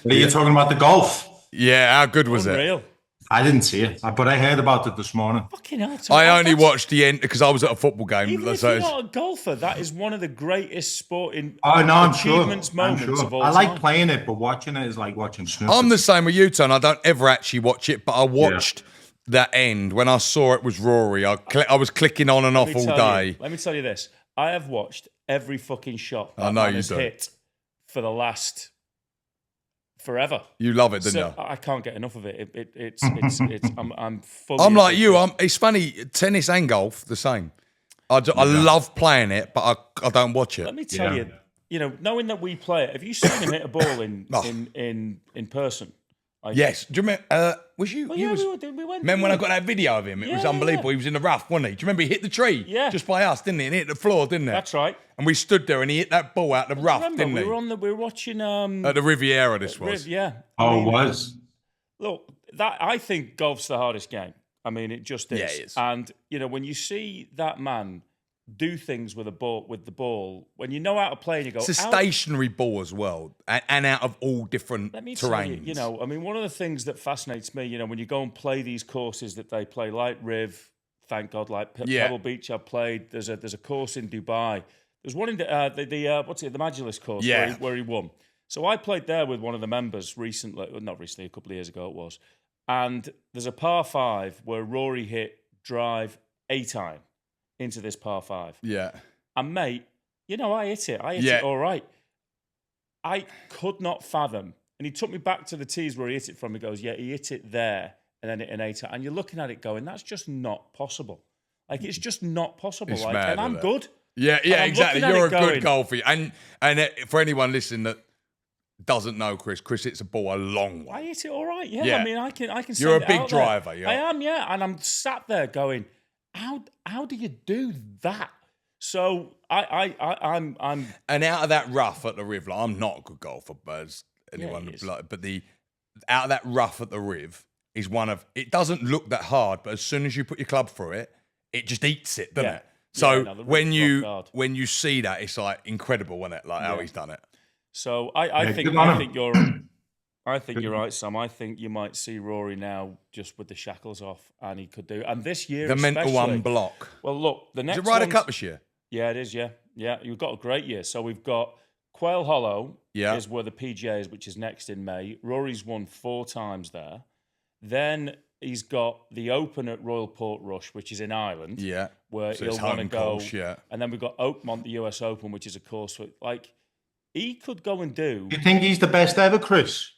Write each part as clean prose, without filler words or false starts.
Are you talking about the golf? Yeah, how good was it? Unreal. I didn't see it, but I heard about it this morning. Fucking hell, Tom, I only that's- watched the end because I was at a football game. Even if so you're it's- not a golfer, that is one of the greatest sporting Oh no, I'm sure. achievements moments of all I like time. playing it, but watching it is like watching snooker. I'm the same with you, Tony. I don't ever actually watch it, but I watched that end when I saw it was Rory. I was clicking on and off all day. Let me tell you this. I have watched every fucking shot I that know man you has do. hit for the last forever. You love it, didn't you? I can't get enough of it. It's I'm fully. I'm like you. addicted. It's funny. Tennis and golf, the same. I love playing it, but I don't watch it. Let me tell you, knowing that we play it, have you seen him hit a ball in person? Like, Yes. Do you remember? Was you? Well, you yeah, was, we went. remember when I got that video of him? It was unbelievable. He was in the rough, wasn't he? Do you remember he hit the tree? Yeah. Just by us, didn't he? And he hit the floor, didn't he? That's right. And we stood there, and he hit that ball out the rough, Remember, didn't he? we were watching At the Riviera, this was. Yeah. Oh, it was. Look, I think golf's the hardest game. I mean, it just is. Yeah, it is. And when you see that man do things with the ball, when you know how to play, and you go, It's a stationary ball as well, and out of all different let me terrains. tell you, I mean, one of the things that fascinates me, when you go and play these courses that they play, like Riv, thank God, like Pebble Beach, I've played. There's a course in Dubai. There's one in the Magulus course where he won. So I played there with one of the members not recently, a couple of years ago it was. And there's a par 5 where Rory hit drive 8-iron into this par 5. Yeah. And mate, I hit it. I hit it all right. I could not fathom. And he took me back to the tees where he hit it from. He goes, yeah, he hit it there and then hit an 8-iron. And you're looking at it going, that's just not possible. Like, it's just not possible. It's like, mad, and I'm isn't it? good. Yeah, I'm exactly. looking at You're it a good going- golfer. And for anyone listening that doesn't know Chris hits a ball a long way. I hit it all right. Yeah. Yeah. I mean, I can. You're send a it big out there. driver, yeah. I am. Yeah. And I'm sat there going, how do you do that? So I'm. And out of that rough at the Riv, like, I'm not a good golfer, but as anyone he is. but out of that rough at the Riv is one of. It doesn't look that hard, but as soon as you put your club through it, it just eats it, doesn't Yeah. it? So the when Riv's rock hard. you see that, it's like incredible, isn't it? Like how he's done it. So I think good on him. you're. I think you're right, Sam. I think you might see Rory now just with the shackles off, and he could do. And this year, The mental especially- unblock. Well, look, the Is next it Ryder one's- Cup this year? Yeah, it is. Yeah. You've got a great year. So we've got Quail Hollow. Yeah. Is where the PGA is, which is next in May. Rory's won 4 times there. Then he's got the Open at Royal Portrush, which is in Ireland. Yeah. Where So he'll it's want to home go. course, yeah. And then we've got Oakmont, the US Open, which is a course for he could go and do. You think he's the best ever, Chris?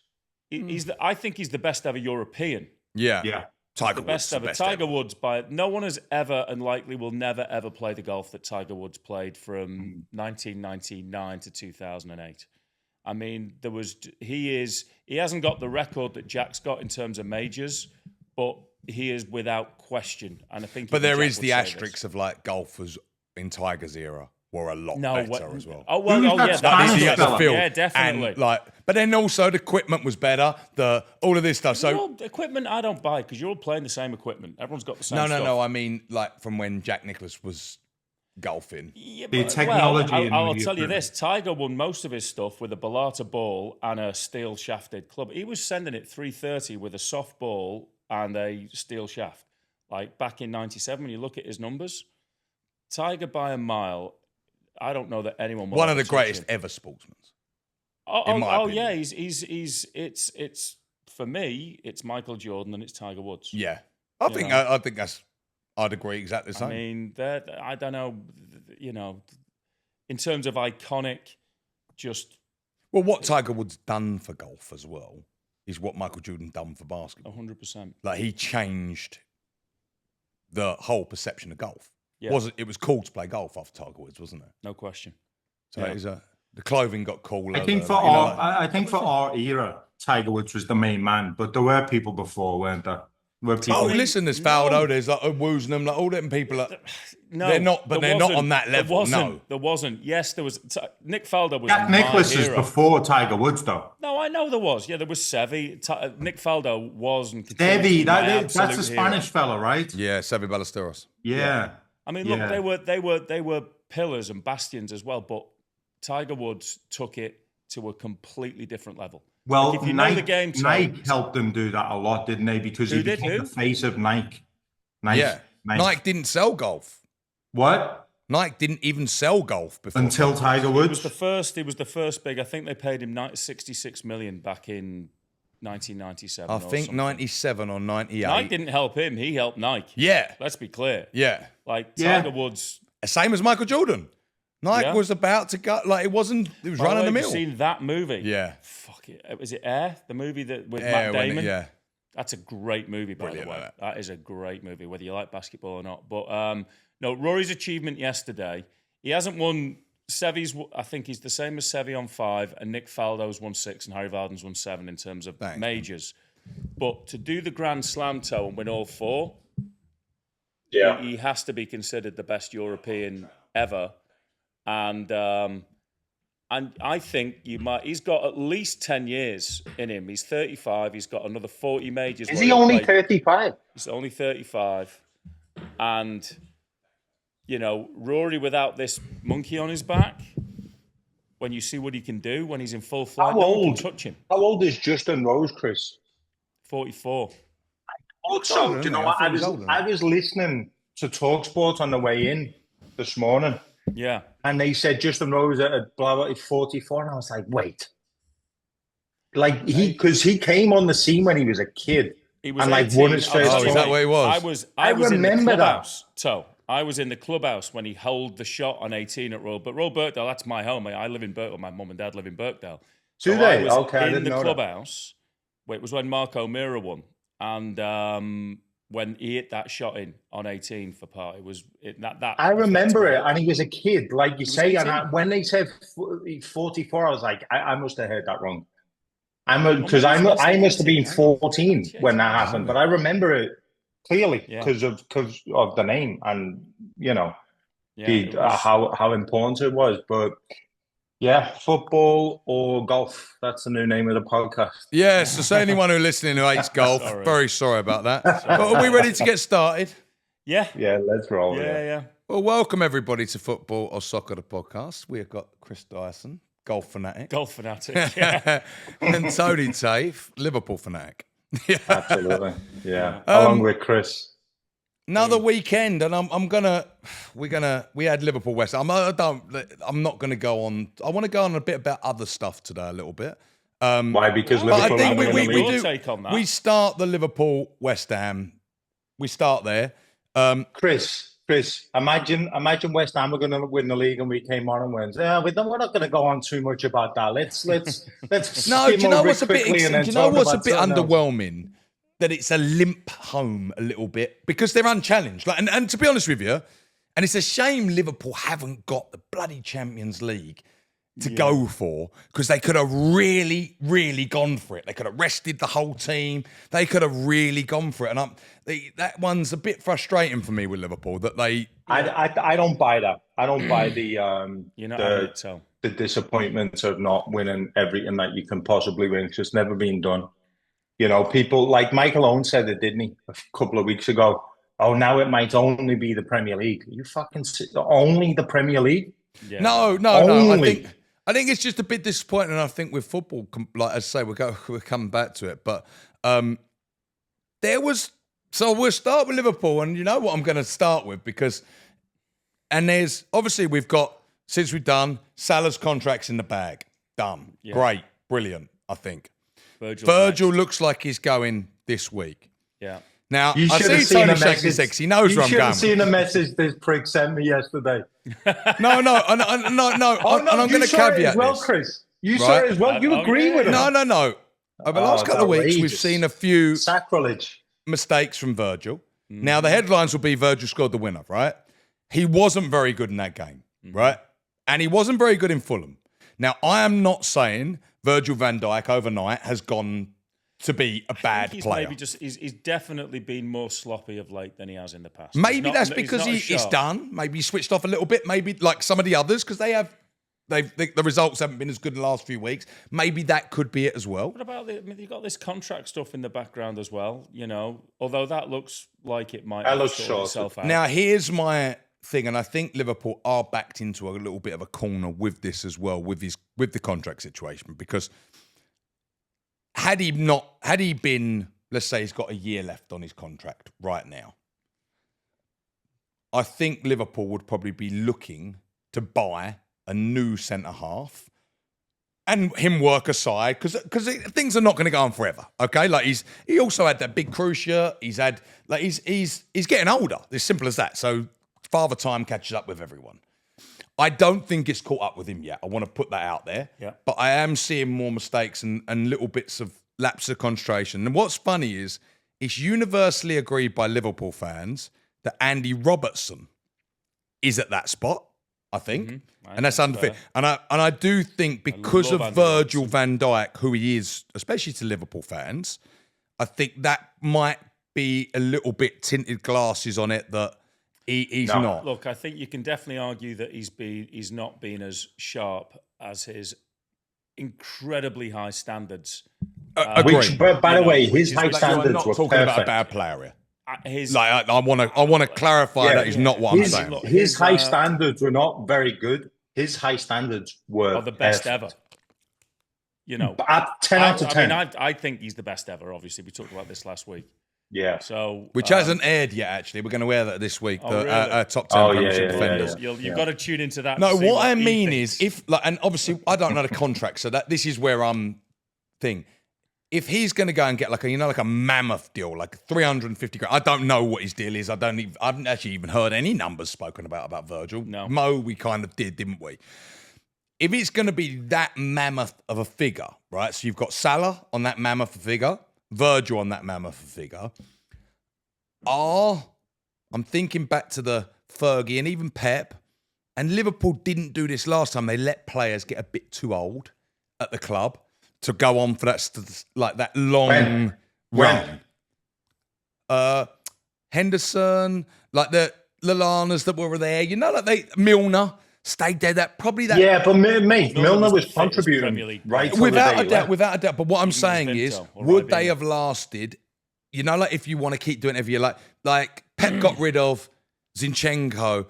I think he's the best ever European. Yeah. Yeah. Tiger The best Woods. ever. Tiger Woods, no one has ever and likely will never ever play the golf that Tiger Woods played from 1999 to 2008. I mean, he hasn't got the record that Jack's got in terms of majors, but he is without question. And I think, But even there Jack is would the say asterisk this. of like golfers in Tiger's era were a lot better as well. Oh well, Who's that yeah, Spanish He had the fella? field, yeah, definitely. And but then also the equipment was better. All of this stuff. So Well, equipment I don't buy because you're all playing the same equipment. Everyone's got the same. no. stuff. I mean, like from when Jack Nicklaus was golfing. Yeah, The technology Well, and I'll the tell you equipment. this: Tiger won most of his stuff with a Bellata ball and a steel shafted club. He was sending it 330 with a soft ball and a steel shaft. Like back in '97, when you look at his numbers, Tiger by a mile. I don't know that anyone. Will One of ever the touch greatest him. ever sportsmen. Oh, in my opinion. yeah, he's it's for me, it's Michael Jordan and it's Tiger Woods. Yeah, I think I'd agree exactly the same. I mean, I don't know, in terms of iconic, just Well, what Tiger Woods done for golf as well is what Michael Jordan done for basketball. 100%. Like he changed the whole perception of golf. Yeah. It was cool to play golf after Tiger Woods, wasn't it? No question. So Yeah. it was the clothing got cooler. I think I think for our era, Tiger Woods was the main man, but there were people before, weren't there? Were people? Oh, listen, there's Faldo. There's like Woosnam, them, like all them people. No, they're not, but there they're not wasn't. on that level. There wasn't. Yes, there was. Nick Faldo was. Jack my Nicklaus is hero. before Tiger Woods, though. No, I know there was. Yeah, there was Seve. Nick Faldo was and continues to Debbie, be my that's a absolute Spanish hero. fella, right? Yeah, Seve Ballesteros. Yeah. I mean, look, Yeah. they were pillars and bastions as well, but Tiger Woods took it to a completely different level. Well, if you know the game, Tom- Nike helped them do that a lot, didn't they? Because he became the face of Nike. Yeah. Nike didn't sell golf. What? Nike didn't even sell golf before. Until Tiger Woods. He was the first big. I think they paid him 66 million back in 1997. I think something. 97 or 98. Nike didn't help him. He helped Nike. Yeah. Let's be clear. Yeah. Like Tiger Woods. Same as Michael Jordan. Nike was about to go, like it was running the mill. Have you seen that movie? Yeah. Fuck it. Was it Air? The movie with Air, Matt Damon? yeah. That's a great movie, by Brilliant, the way. that. That is a great movie, whether you like basketball or not. But no, Rory's achievement yesterday, he hasn't won. Sevy's, I think he's the same as Sevy on 5, and Nick Faldo's won 6, and Harry Vardon's won 7 in terms of majors. But to do the Grand Slam toe and win all 4, he has to be considered the best European ever. And I think he's got at least 10 years in him. He's 35. He's got another 40 majors. Is he only 35? He's only 35. And, Rory without this monkey on his back, when you see what he can do when he's in full flight, no one can touch him. How old is Justin Rose, Chris? 44. Also, do you know what? I was listening to TalkSport on the way in this morning. Yeah. And they said Justin Rose at blah, blah, 44. And I was like, wait. Like, because he came on the scene when he was a kid. He was and, like, won his first is that where he was? I was remember in the clubhouse. So, I was in the clubhouse when he held the shot on 18 at Royal. But Royal Birkdale, that's my home. I live in Birkdale. My mum and dad live in Birkdale. So do they? I was I in didn't the know clubhouse. It was when Mark O'Meara won. And when he hit that shot in on 18 for par, I remember it, and he was a kid, like you say. 18. And when they said 44, I was like, I must have heard that wrong. Because I must have been 14 when that happened, but I remember it clearly because of the name and how important it was. But yeah, football or golf. That's the new name of the podcast. Yeah, so anyone who's listening who hates golf, very sorry about that. But are we ready to get started? Yeah. Yeah, let's roll. Yeah. Well, welcome everybody to Football or Soccer, the podcast. We've got Chris Dyson, golf fanatic. Yeah. And Tony Tafe, Liverpool fanatic. Absolutely. Yeah. Along with Chris. Another weekend, and we had Liverpool West. I'm not gonna go on. I want to go on a bit about other stuff today, a little bit. Why? Because Liverpool. I think we do. Take on that. We start the Liverpool West Ham. We start there. Chris, imagine West Ham were going to win the league, and we came on and went. We're not going to go on too much about that. Let's. No, do you know what's a bit? Do you know what's a bit underwhelming? That it's a limp home a little bit because they're unchallenged. Like, and to be honest with you, and it's a shame Liverpool haven't got the bloody Champions League to go for because they could have really, really gone for it. They could have rested the whole team. They could have really gone for it. And that one's a bit frustrating for me with Liverpool that they. I don't buy that. I don't buy the the disappointment of not winning everything that you can possibly win. It's just never been done. People like Michael Owen said it, didn't he, a couple of weeks ago? Oh, now it might only be the Premier League. Are you fucking only the Premier League? Yeah. No. I think it's just a bit disappointing. I think with football, like I say, we're coming back to it. But so we'll start with Liverpool, and you know what I'm going to start with there's obviously we've got since we've done Salah's contracts in the bag, done, great, brilliant. I think. Virgil looks like he's going this week. Yeah. Now, I see Tony shaking his legs. He knows where I'm going. You should have seen the message this prick sent me yesterday. No. And I'm going to caveat well, this. Chris. You saw it as well. You agree with him. No. Over the last couple of weeks, we've seen a few sacrilege mistakes from Virgil. Now, the headlines will be Virgil scored the winner, right? He wasn't very good in that game, right? And he wasn't very good in Fulham. Now, I am not saying Virgil van Dijk overnight has gone to be a bad player. He's definitely been more sloppy of late than he has in the past. Maybe that's because he's done. Maybe he switched off a little bit. Maybe like some of the others because the results haven't been as good in the last few weeks. Maybe that could be it as well. What about you've got this contract stuff in the background as well, although that looks like it might sort itself out. Now, here's my thing, and I think Liverpool are backed into a little bit of a corner with this as well, with the contract situation, because had he been, let's say he's got a year left on his contract right now, I think Liverpool would probably be looking to buy a new centre half and him work aside because things are not going to go on forever. Okay, like he also had that big cruciate. He's getting older. It's simple as that. So father time catches up with everyone. I don't think it's caught up with him yet. I want to put that out there. Yeah. But I am seeing more mistakes and little bits of lapse of concentration. And what's funny is it's universally agreed by Liverpool fans that Andy Robertson is at that spot, I think. And that's unfair. And I do think because of Virgil van Dijk, who he is, especially to Liverpool fans, I think that might be a little bit tinted glasses on it that he's not. Look, I think you can definitely argue that he's not been as sharp as his incredibly high standards. Which, by the way, his high standards I'm not were talking perfect. about a bad player here. I want to clarify that is not what I'm saying. His high standards were not very good. His high standards were the best perfect. ever. You know, At 10 out of 10. I think he's the best ever. Obviously, we talked about this last week. Yeah. So, Which hasn't aired yet, actually. We're going to air that this week. really? Our top 10 yeah, Premiership yeah, defenders. yeah. You've got to tune into that. No, to see what I he mean thinks. is, and obviously I don't know the contract, so this is where I'm thing. If he's going to go and get like a mammoth deal, like 350 grand, I don't know what his deal is. I haven't actually even heard any numbers spoken about Virgil. No. Mo, we kind of did, didn't we? If it's going to be that mammoth of a figure, right? So you've got Salah on that mammoth figure, Virgil on that mammoth figure. I'm thinking back to the Fergie and even Pep, and Liverpool didn't do this last time. They let players get a bit too old at the club to go on for that long run. Henderson, like the Lallana's that were there, Milner stayed there. Yeah, but mate, Milner was contributing right till without the a day doubt, left. without a doubt. But what I'm saying is, would they have lasted? Like if you want to keep doing every year, like Pep got rid of Zinchenko,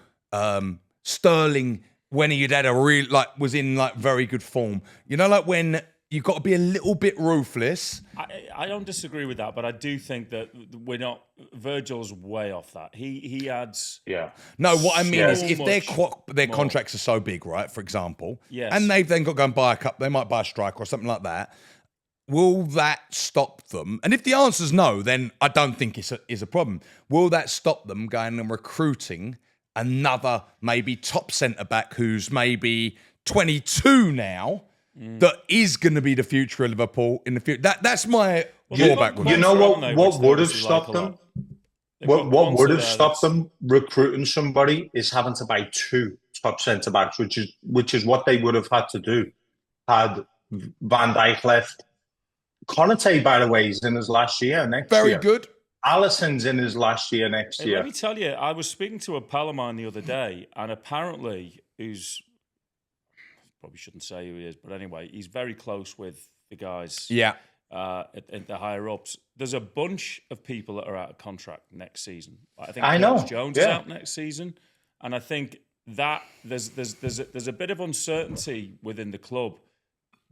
Sterling when he had a real was in very good form. Like when you've got to be a little bit ruthless. I don't disagree with that, but I do think that we're not. Virgil's way off that. He adds. Yeah. No, what I mean is, So if their more. contracts are so big, right? For example, Yes. and they've then got to go and buy a cup, they might buy a striker or something like that. Will that stop them? And if the answer's no, then I don't think it's a problem. Will that stop them going and recruiting another maybe top centre back who's maybe 22 now? That is going to be the future of Liverpool in the future. That's my drawback with You it. know Montreal, what which would have they obviously stopped like a them? lot. What would have stopped them recruiting somebody is having to buy two top centre backs, which is what they would have had to do had Van Dijk left. Konate, by the way, is in his last year next year. Very good. Alisson's in his last year next Hey, year. let me tell you, I was speaking to a pal of mine the other day, and apparently, probably shouldn't say who he is, but anyway, he's very close with the guys. Yeah. At the higher ups. There's a bunch of people that are out of contract next season. I think I know, Curtis Jones is yeah. out next season, and I think that there's a bit of uncertainty within the club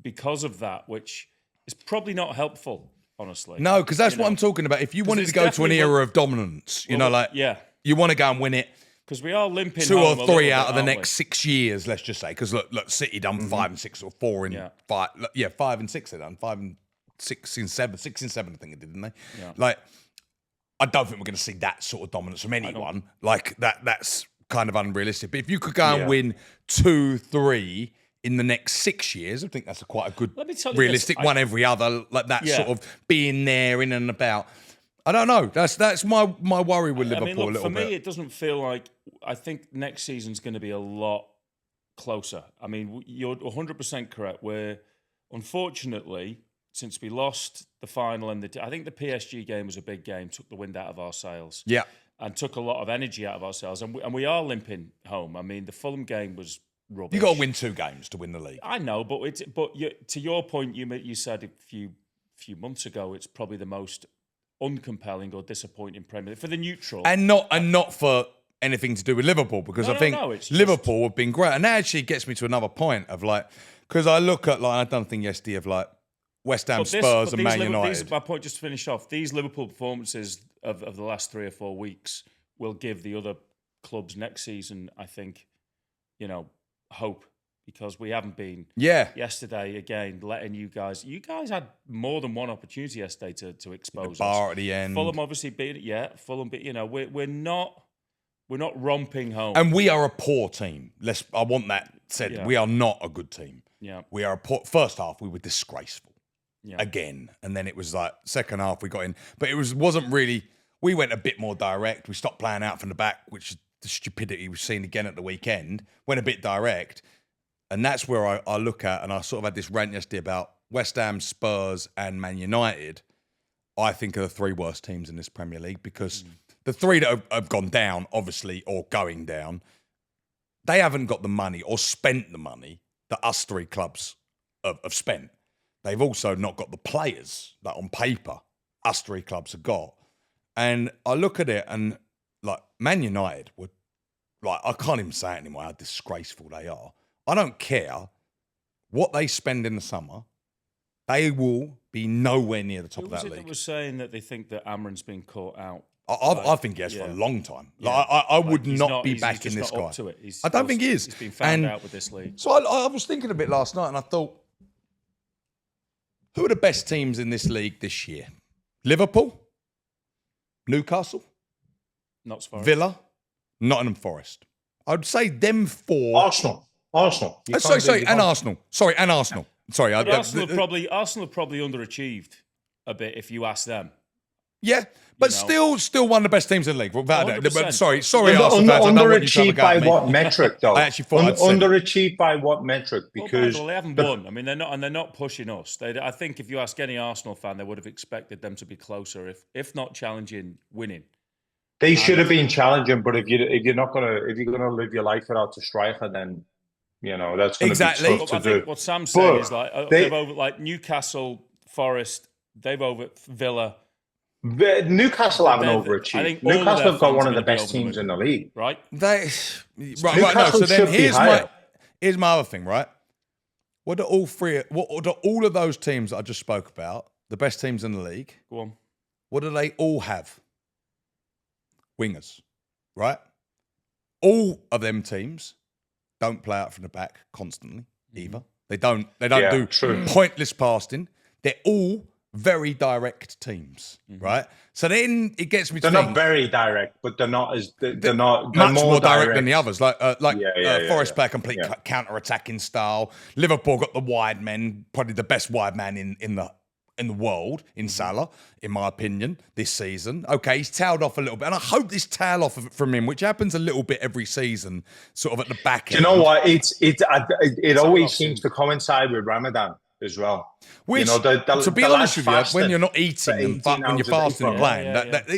because of that, which is probably not helpful, honestly. No, because that's what I'm talking about. If you wanted to it's go to an definitely era of dominance, you want to go and win it because we are limping 2 or home a 3 little out bit, of the aren't next 6 years, let's just say. Because look, City done 5 and 6 or 4 and Yeah. 5. 5 and 6 they done. 5 and 6 and 7. 6 and 7, I think they did, didn't they? Yeah. I don't think we're going to see that sort of dominance from anyone. That's kind of unrealistic. But if you could go and win 2, 3 in the next 6 years, I think that's quite a good, Let me tell you realistic this, one every other. That Yeah. sort of being there, in and about. I don't know. That's my worry with Liverpool a little for bit. me, it doesn't feel like. I think next season's going to be a lot closer. I mean, you're 100% correct. We're unfortunately, since we lost the final and I think the PSG game was a big game, took the wind out of our sails. Yeah. And took a lot of energy out of ourselves, and we are limping home. I mean, the Fulham game was rubbish. You got to win 2 games to win the league. I know, to your point, you said a few months ago, it's probably the most uncompelling or disappointing Premier League for the neutral, And not for anything to do with Liverpool, because No, I think it's just- Liverpool have been great. And that actually gets me to another point of because I look at I done a thing yesterday of West Ham, But Spurs, and Man United. These, my point, just to finish off, these Liverpool performances of the last 3 or 4 weeks will give the other clubs next season, I think, hope, because we haven't been. Yeah. Yesterday, again, letting you guys had more than one opportunity yesterday to expose the bar us. at the end. Fulham obviously beat it. Yeah, Fulham beat. We're not romping home. And we are a poor team. I want that said. Yeah. We are not a good team. Yeah. We are a poor. First half, we were disgraceful. Yeah. Again, and then it was like second half we got in, but it wasn't really. We went a bit more direct. We stopped playing out from the back, which is the stupidity we've seen again at the weekend. Went a bit direct, and that's where I look at, and I sort of had this rant yesterday about West Ham, Spurs, and Man United. I think are the 3 worst teams in this Premier League because the 3 that have gone down, obviously, or going down, they haven't got the money or spent the money that us 3 clubs have spent. They've also not got the players that on paper us 3 clubs have got. And I look at it and like Man United would, like, I can't even say it anymore how disgraceful they are. I don't care what they spend in the summer. They will be nowhere near the top of that league. Who was saying that they think that Amron's been caught out? I think he has for a long time. Like, I would not be backing this guy. I don't think he is. He's been found out with this league. So I was thinking a bit last night and I thought, who are the best teams in this league this year? Liverpool, Newcastle, Not so far. Villa, Nottingham Forest. I'd say them 4. Arsenal. Sorry, and Arsenal. Sorry, and Arsenal. Sorry, Arsenal have probably underachieved a bit if you ask them. Yeah, but still one of the best teams in the league. Without it. 100%. Sorry, Arsenal fans. I don't want you to have a Underachieved go by at me. what metric, though? I actually thought I'd said it. Underachieved by what metric? Because Well, they haven't won. I mean, they're not pushing us. I think if you ask any Arsenal fan, they would have expected them to be closer, if not challenging, winning. they should have been challenging. But if you're gonna live your life without a striker, then that's going to Exactly. be tough to I do. think what Sam's saying But is like they- they've over like Newcastle, Forest. They've over Villa. Newcastle haven't I overachieved. think all of Newcastle their have got fans one are of the gonna be best teams in the league. Right? Right. No. Newcastle So then should be higher. here's my other thing. Right. What do all of those teams that I just spoke about, the best teams in the league? Go on. What do they all have? Wingers, right? All of them teams don't play out from the back constantly either. They don't Yeah, do true. pointless passing. They're all very direct teams, right? So then it gets me to They're think, not very direct, but they're not as they're much more direct than the others. Like Forest play a complete yeah. counter-attacking style. Liverpool got the wide men, probably the best wide man in the world, in Salah, in my opinion, this season. Okay, he's tailed off a little bit, and I hope this tail off from him, which happens a little bit every season, sort of at the back end. Do you know what? It always seems to coincide with Ramadan as well. Which, to be honest with you, when you're not eating and when you're fasting and playing, that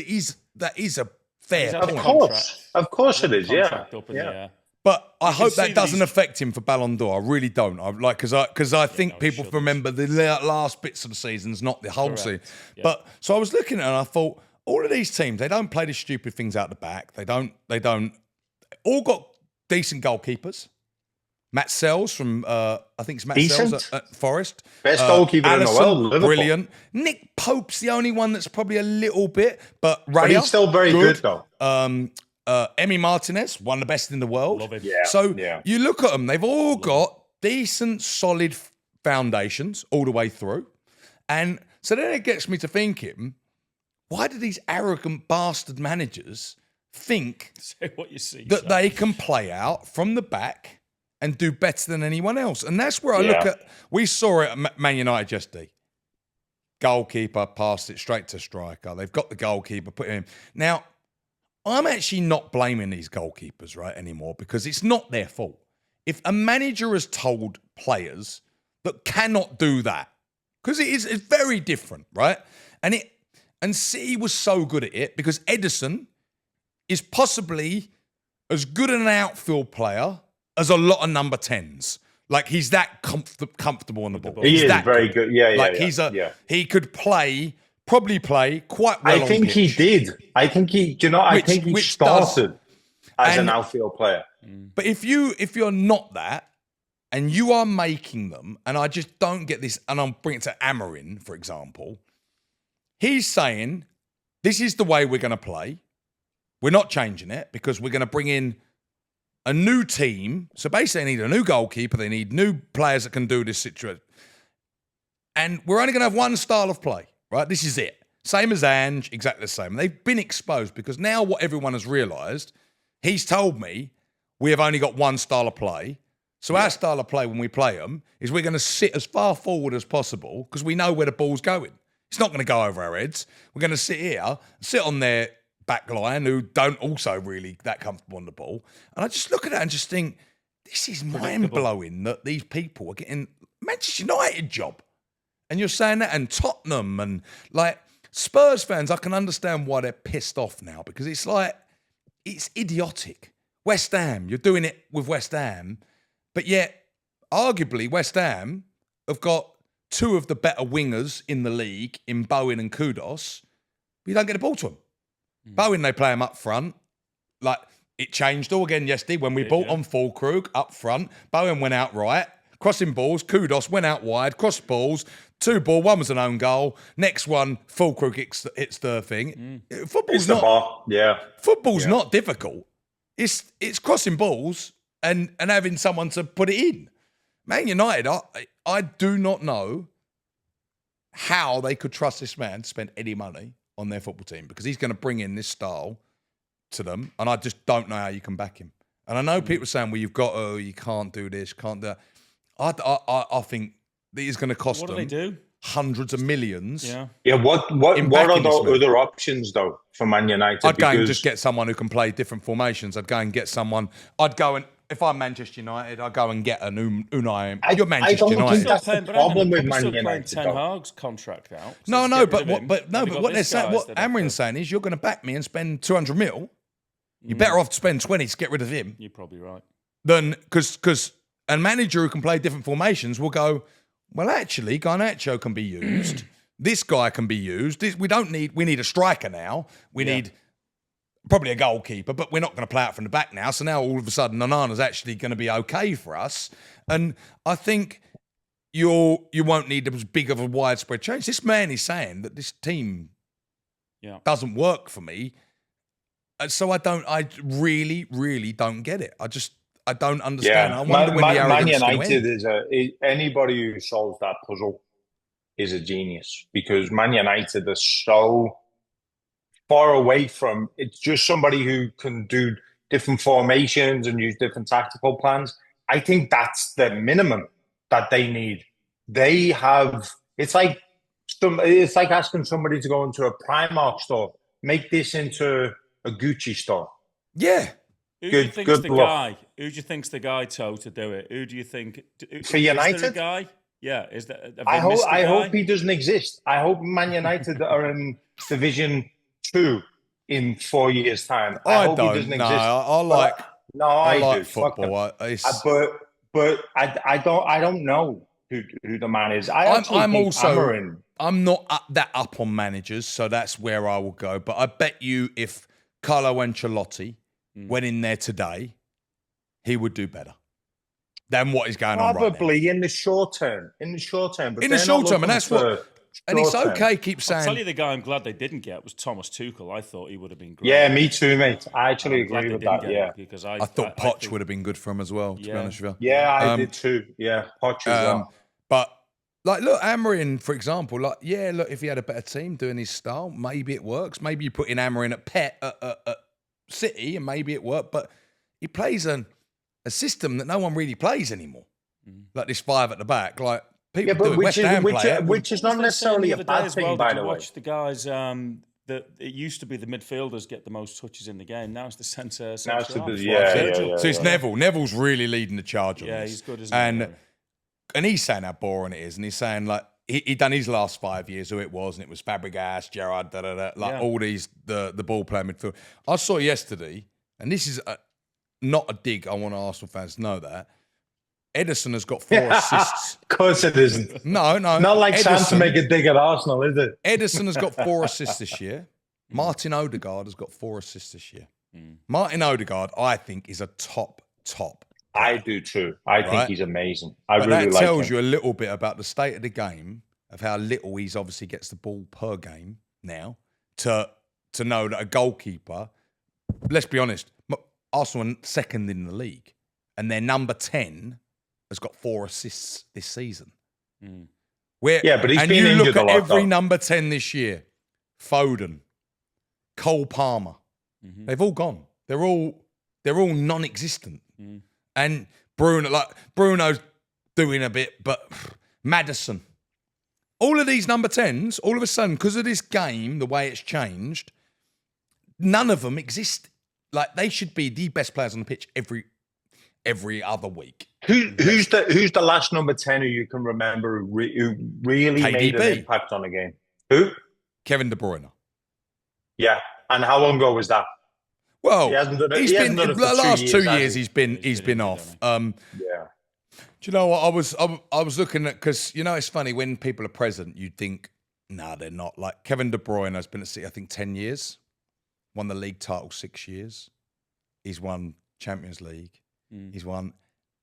is a fair He's had point. a Of course it is. Yeah. contract up in the air. But I hope see that that doesn't he's- affect him for Ballon d'Or. I really don't. Because I think no, it people shouldn't. remember the last bits of the seasons, not the whole Correct. season. Yeah. But so I was looking at it and I thought, all of these teams, they don't play the stupid things out the back. They don't. All got decent goalkeepers. Matt Sells from I think it's Matt Decent? Sells at Forest. Best goalkeeper in the Alisson, world, Liverpool. brilliant. Nick Pope's the only one that's probably a little bit, but Raya, But he's still very good though. Emi Martinez, one of the best in the world. Love him. Yeah. So yeah. you look at them; they've all got decent, solid foundations all the way through, and so then it gets me to thinking: why do these arrogant bastard managers think Say what you see. that Sam. they can play out from the back and do better than anyone else? And that's where I look Yeah. at. We saw it at Man United yesterday. Goalkeeper passed it straight to striker. They've got the goalkeeper put him in. Now, I'm actually not blaming these goalkeepers right anymore because it's not their fault. If a manager has told players that cannot do that, because it's very different, right? And City was so good at it because Edison is possibly as good an outfield player as a lot of number 10s. Like he's that comfortable on the ball. He He's is that very good. Yeah, Like yeah. he could probably play quite well. I think on he pitch. did. I think he. Do you know? I think he which does. started as And- an outfield player. But if you're not that, and you are making them, and I just don't get this, and I'll bring it to Amarin, for example. He's saying, this is the way we're going to play. We're not changing it because we're going to bring in a new team. So basically, they need a new goalkeeper. They need new players that can do this situation. And we're only going to have one style of play, right? This is it. Same as Ange, exactly the same. They've been exposed because now what everyone has realised, he's told me we have only got one style of play. So our style of play when we play them is we're going to sit as far forward as possible because we know where the ball's going. It's not going to go over our heads. We're going to sit here, sit on their back line who don't also really that comfortable on the ball. And I just look at it and just think, this is mind-blowing that these people are getting Manchester United job. And you're saying that, and Tottenham, and like Spurs fans, I can understand why they're pissed off now because it's like, it's idiotic. West Ham, you're doing it with West Ham, but yet, arguably, West Ham have got two of the better wingers in the league in Bowen and Kudos. But you don't get the ball to them. Bowen, they play him up front. Like, it changed all again yesterday when we bought on Fulkrug up front. Bowen went out right. Crossing balls, Kudos went out wide. Cross balls, 2-ball, one was an own goal. Next one, Fulkrug hits the thing. Football's Football's not difficult. It's crossing balls and having someone to put it in. Man United, I do not know how they could trust this man to spend any money on their football team because he's going to bring in this style to them, and I just don't know how you can back him. And I know people saying, well, you can't do this, can't do that. I think that is going to cost them What do they do? hundreds of millions. Yeah. What are the other options though for Man United? I'd go and just get someone who can play different formations. I'd go and get someone. If I'm Manchester United, I'd go and get an Unai. You're Manchester United. That's the problem with Man United. Ten Hag's contract out. But what they're saying, what Amarin's saying is, you're going to back me and spend 200 mil. You're better off to spend 20 to get rid of him. You're probably right. Then because a manager who can play different formations will go, well, actually, Garnacho can be used. This guy can be used. We need a striker now. We need probably a goalkeeper, but we're not going to play out from the back now. So now all of a sudden, Nanana's actually going to be okay for us. And I think you won't need as big of a widespread change. This man is saying that this team doesn't work for me. So I really, really don't get it. I don't understand. I wonder when the arrogance Man United anybody who solves that puzzle is a genius because Man United are so far away from it's just somebody who can do different formations and use different tactical plans. I think that's the minimum that they need. They have it's like asking somebody to go into a Primark store, make this into a Gucci store. Yeah. Who do you think's the guy, Toe, to do it? Who do you think for United? Is there a guy? Yeah, is that? I hope he doesn't exist. I hope Man United are in Division 2 in 4 years' time. I hope he doesn't exist. I like football. But I don't know who the man is. I'm not that up on managers, so that's where I will go. But I bet you if Carlo Ancelotti went in there today, he would do better than what is going on right now. Probably in the short term. But in the short term, and that's what. And it's okay. Keep saying. I'll tell you the guy I'm glad they didn't get was Thomas Tuchel. I thought he would have been great. Yeah, me too, mate. I actually agree with that. Yeah, because I thought Poch would have been good for him as well. To be honest with you. Yeah, I did too. Yeah, Poch as well. But look, Amarin, for example, if he had a better team doing his style, maybe it works. Maybe you put in Amarin at City, and maybe it worked. But he plays a system that no one really plays anymore. Like this 5 at the back, like. Which is not necessarily a bad thing, by the way. Watch the guys that it used to be the midfielders get the most touches in the game. Now it's the centre. So it's Neville. Neville's really leading the charge on this. Yeah, he's good, isn't he? And he's saying how boring it is, and he's saying like he done his last 5 years who it was, and it was Fabregas, Gerrard, all these the ball playing midfield. I saw yesterday, and this is not a dig. I want Arsenal fans to know that. Edison has got 4 assists. Of course it isn't. No. Not like Sam to make a dig at Arsenal, is it? Edison has got 4 assists this year. Martin Odegaard has got 4 assists this year. Martin Odegaard, I think, is a top I do too. I think he's amazing. I but really that like tells him. you a little bit about the state of the game, of how little he's obviously gets the ball per game now, to know that a goalkeeper, let's be honest, Arsenal are second in the league, and their number 10 has got 4 assists this season. Yeah, but he's and been you injured look a at lot, every though. number 10 this year, Foden, Cole Palmer, they've all gone. They're all non-existent. And Bruno's doing a bit, but Maddison, all of these number 10s, all of a sudden, because of this game, the way it's changed, none of them exist. Like, they should be the best players on the pitch every other week. Who's the last number 10 who you can remember who really made an impact on the game? Who? Kevin De Bruyne. Yeah, and how long ago was that? Well, he's been the last 2 years. He's been off. Yeah. Do you know what I was looking at? Because it's funny when people are present, you'd think, nah, they're not. Like Kevin De Bruyne has been at City, I think 10 years, won the league title 6 years. He's won Champions League. He's won.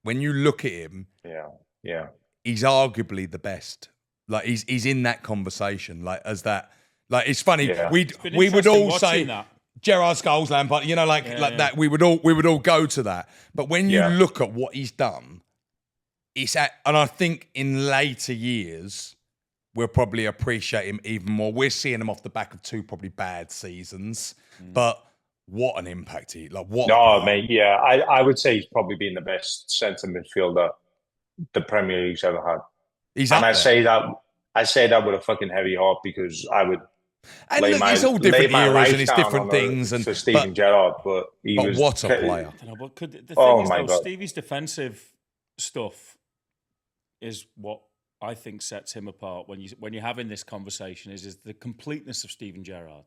When you look at him, he's arguably the best. Like he's in that conversation. Like as that. Like it's funny. Yeah. We would all say that. Gerrard Scholes, Lampard, that. We would all go to that. But when you look at what he's done, and I think in later years we'll probably appreciate him even more. We're seeing him off the back of 2 probably bad seasons, but what an impact he what. No, mate. Yeah, I would say he's probably been the best centre midfielder the Premier League's ever had. I say that with a fucking heavy heart because I would. And look, it's all different eras and it's different things. For Steven Gerrard, but what a player! But the thing is, though, Stevie's defensive stuff is what I think sets him apart. When you're having this conversation, is the completeness of Steven Gerrard.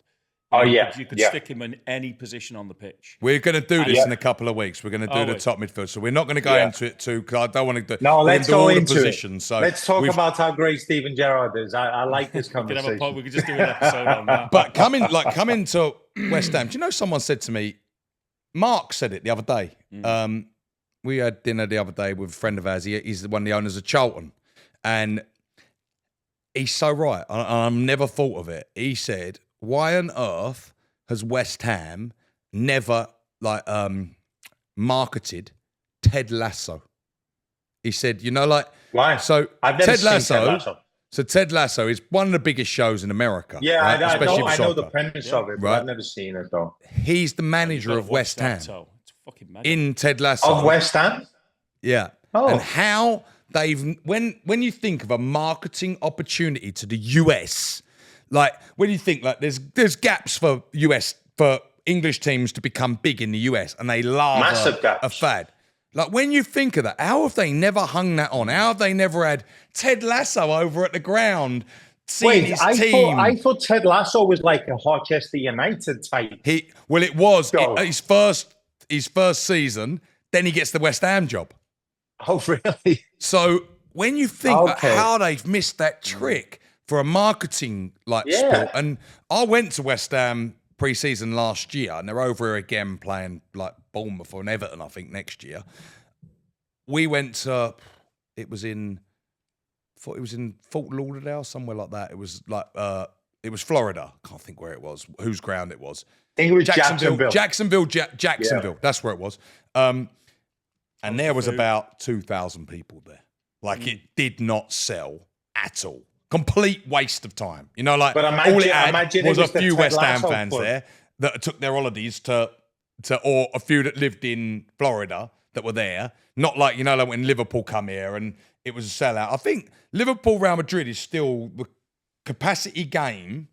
You could stick him in any position on the pitch. We're going to do this in a couple of weeks. We're going to do the top midfield, so we're not going to go into it too because I don't want to do. No, let's go into positions. it. So let's talk about how great Steven Gerrard is. I like this conversation. We could just do an episode on that. But coming to West Ham, do you know someone said to me? Mark said it the other day. We had dinner the other day with a friend of ours. He's one of the owners of Charlton, and he's so right. I've never thought of it. He said, why on earth has West Ham never marketed Ted Lasso? He said, why? So I've never Ted seen Lasso. Ted Lasso. So Ted Lasso is one of the biggest shows in America. Yeah, right? I know the premise of it, but I've never seen it though. He's the manager of West Ham. It's fucking mad. In Ted Lasso. Of West Ham? Yeah. Oh. And how they've when you think of a marketing opportunity to the US, like when you think like there's gaps for English teams to become big in the US and they love Massive gaps. a fad. Like when you think of that, how have they never hung that on? How have they never had Ted Lasso over at the ground seeing his team? I thought Ted Lasso was like a Harchester United type. It was his first season. Then he gets the West Ham job. Oh, really? So when you think about how they've missed that trick for a marketing sport, and I went to West Ham pre-season last year, and they're over here again playing like Bournemouth or Everton, I think, next year. We went to, it was in Fort Lauderdale, somewhere like that. It was like, it was Florida. I can't think where it was, whose ground it was. I think it was Jacksonville. Jacksonville. That's where it was. And there was about 2,000 people there. Like it did not sell at all. Complete waste of time. But all it had was a few West Ham fans there that took their holidays to or a few that lived in Florida that were there. Not like, like when Liverpool come here and it was a sellout. I think Liverpool Real Madrid is still the capacity game,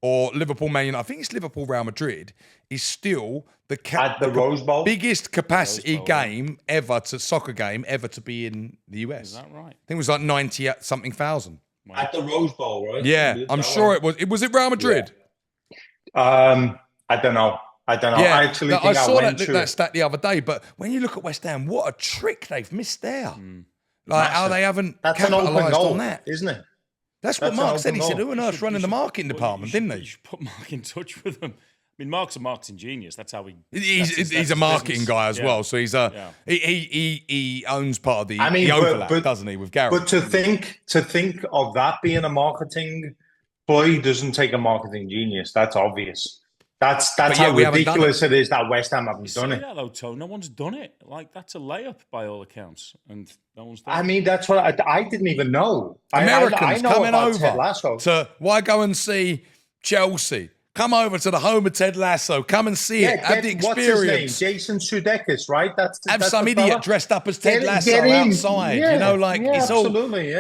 or Liverpool Man United. I think it's Liverpool Real Madrid is still at the Rose Bowl, biggest capacity game ever soccer game ever to be in the US. Is that right? I think it was like 90 something thousand. At the Rose Bowl, right? Yeah, I'm sure it was. Was it Real Madrid? Yeah. I don't know. Yeah, I actually think I saw went that stat the other day. But when you look at West Ham, what a trick they've missed there. Like how they haven't capitalised on that, isn't it? That's what Mark said. He said, "Who on earth's running the marketing department?" Didn't he? You should put Mark in touch with them. mean, Mark's a marketing genius. That's how He's a marketing guy as well. So he's he owns part of the overlap, doesn't he, with Gary? But to think of that being a marketing ploy doesn't take a marketing genius. That's obvious. That's how ridiculous it is that West Ham haven't done it. That though, Tone, no one's done it. Like, that's a layup by all accounts, and no one's done I it. mean, that's what I didn't even know. Americans I know coming about over Ted Lasso. to why go and see Chelsea? Come over to the home of Ted Lasso. Come and see it. Have the experience. What's his name? Jason Sudeikis, right? Have some idiot dressed up as Ted Lasso outside. Yeah. You know, like it's absolutely,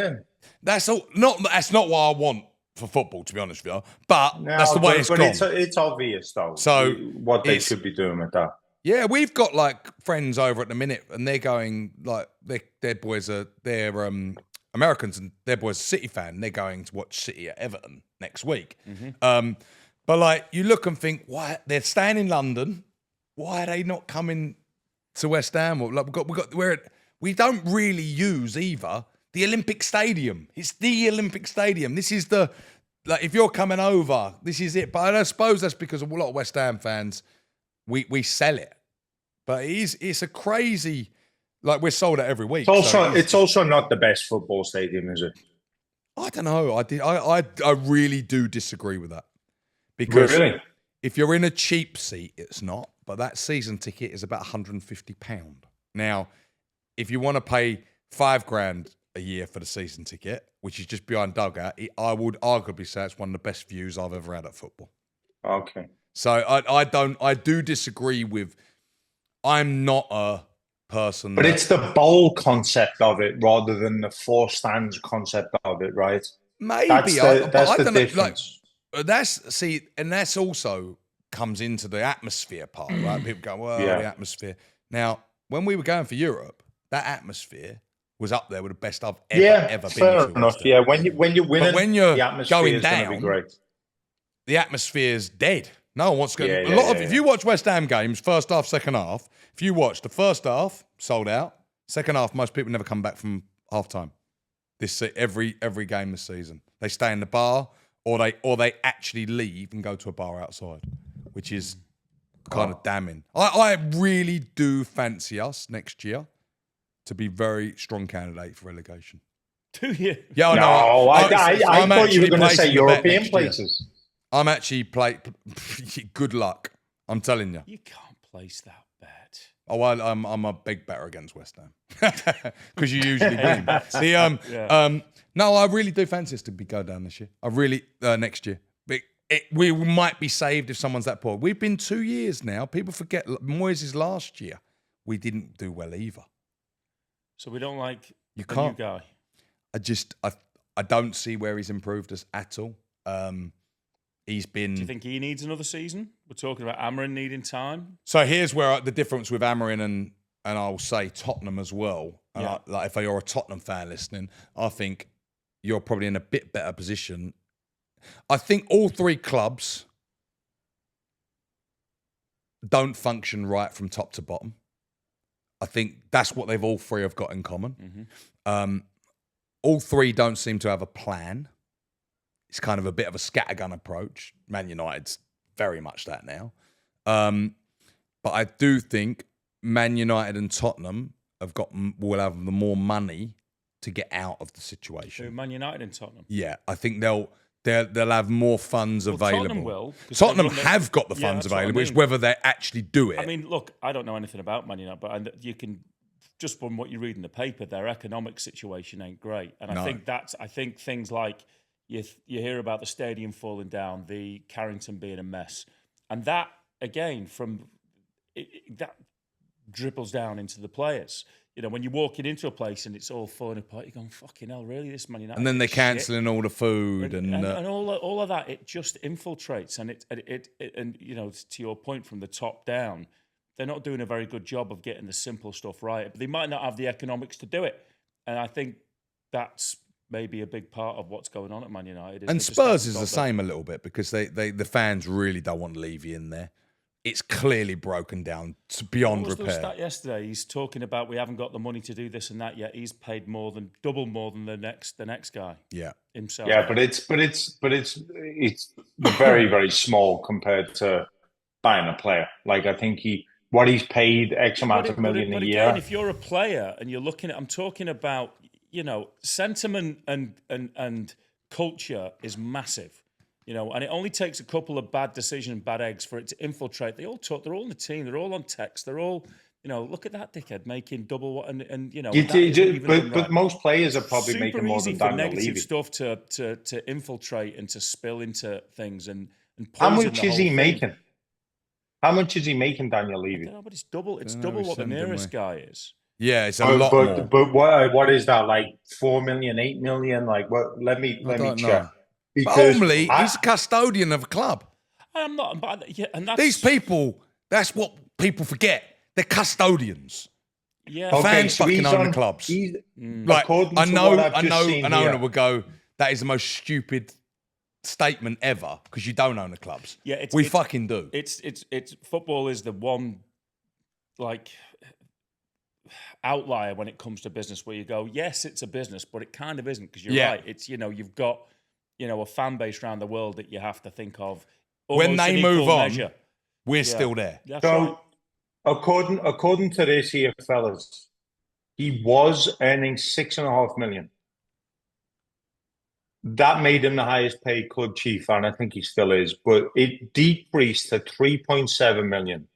That's all. That's not what I want for football, to be honest with you. But that's the way it's gone. It's obvious though. So what they should be doing with that. Yeah, we've got like friends over at the minute, and they're going like their boys are Americans, and their boys are City fan. And they're going to watch City at Everton next week. Mm-hmm. But like you look and think, why they're staying in London? Why are they not coming to West Ham? Or like we don't really use either the Olympic Stadium. It's the Olympic Stadium. This is if you're coming over, this is it. But I suppose that's because a lot of West Ham fans, we sell it. But it's a crazy, like we're sold out every week. It's also not the best football stadium, is it? I don't know. I really do disagree with that. Because if you're in a cheap seat, it's not. But that season ticket is about £150. Now, if you want to pay $5,000 a year for the season ticket, which is just behind dugout, I would arguably say it's one of the best views I've ever had at football. Okay. So I do disagree with. I'm not a person, but it's the bowl concept of it rather than the four stands concept of it, right? Maybe that's the difference. And that's also comes into the atmosphere part, right? People go, well, the atmosphere. Now, when we were going for Europe, that atmosphere was up there with the best I've ever been fair to. Enough. Yeah, when you're winning, but when you're the atmosphere going is down, be great. The atmosphere's dead. No one wants to go. If you watch West Ham games, first half, second half, if you watch the first half, sold out. Second half, most people never come back from half time. Every game this season, they stay in the bar. Or they actually leave and go to a bar outside, which is kind of damning. I really do fancy us next year to be very strong candidate for relegation. Do you? Yeah, no. I thought you were going to say European places. I'm actually good luck. I'm telling you. You can't place that bet. Oh, well, I'm a big better against West Ham because you usually win. No, I really do fancy us to go down this year. I really next year. We might be saved if someone's that poor. We've been 2 years now. People forget Moyes' last year. We didn't do well either. So we don't like new guy. I don't see where he's improved us at all. He's been. Do you think he needs another season? We're talking about Amarin needing time. So here's where the difference with Amarin and I'll say Tottenham as well. And if you're a Tottenham fan listening, I think you're probably in a bit better position. I think all three clubs don't function right from top to bottom. I think that's what they've all three have got in common. Mm-hmm. All three don't seem to have a plan. It's kind of a bit of a scattergun approach. Man United's very much that now. But I do think Man United and Tottenham will have the more money to get out of the situation. So Man United and Tottenham? Yeah, I think they'll have more funds available. Tottenham will. Tottenham have got the funds available. It's whether they actually do it. I mean, look, I don't know anything about Man United, but you can, just from what you read in the paper, their economic situation ain't great. And I think things like you hear about the stadium falling down, the Carrington being a mess. And that, again, that dribbles down into the players. You know, when you're walking into a place and it's all falling apart, you're going, fucking hell, really, this Man United? And then they're cancelling all the food and all of that. It just infiltrates, and you know, to your point, from the top down, they're not doing a very good job of getting the simple stuff right. But they might not have the economics to do it, and I think that's maybe a big part of what's going on at Man United. And Spurs is the same a little bit because the fans really don't want Levy in there. It's clearly broken down to beyond repair. What was the stat yesterday? He's talking about we haven't got the money to do this and that yet. He's paid double more than the next guy. Yeah, himself. Yeah, but it's very very small compared to buying a player. Like, I think what he's paid X amount of million a year. Again, if you're a player and you're looking at, I'm talking about, sentiment and culture is massive, and it only takes a couple of bad decisions, bad eggs for it to infiltrate. They're all in the team. They're all on text. They're all, look at that dickhead making double what, But most players are probably making more than Daniel Levy. Negative stuff to infiltrate and to spill into things and how much is he making? How much is he making, Daniel Levy? I don't know, but it's double. It's double what the nearest guy is. Yeah, it's a lot more. But what is that, like 4 million, 8 million? Like what? Let me check. Because ultimately, he's a custodian of a club. I'm not, but yeah, and that's, these people. That's what people forget. They're custodians. Yeah, fans fucking own the clubs. Like I know an owner would go, "That is the most stupid statement ever," because you don't own the clubs. Yeah, we fucking do. It's football is the one like outlier when it comes to business where you go, yes, it's a business, but it kind of isn't, because you're right. It's you've got a fan base around the world that you have to think of. When they move on, measure. We're still there. That's right. According to this here, fellas, he was earning 6.5 million. That made him the highest paid club chief, and I think he still is. But it decreased to 3.7 million.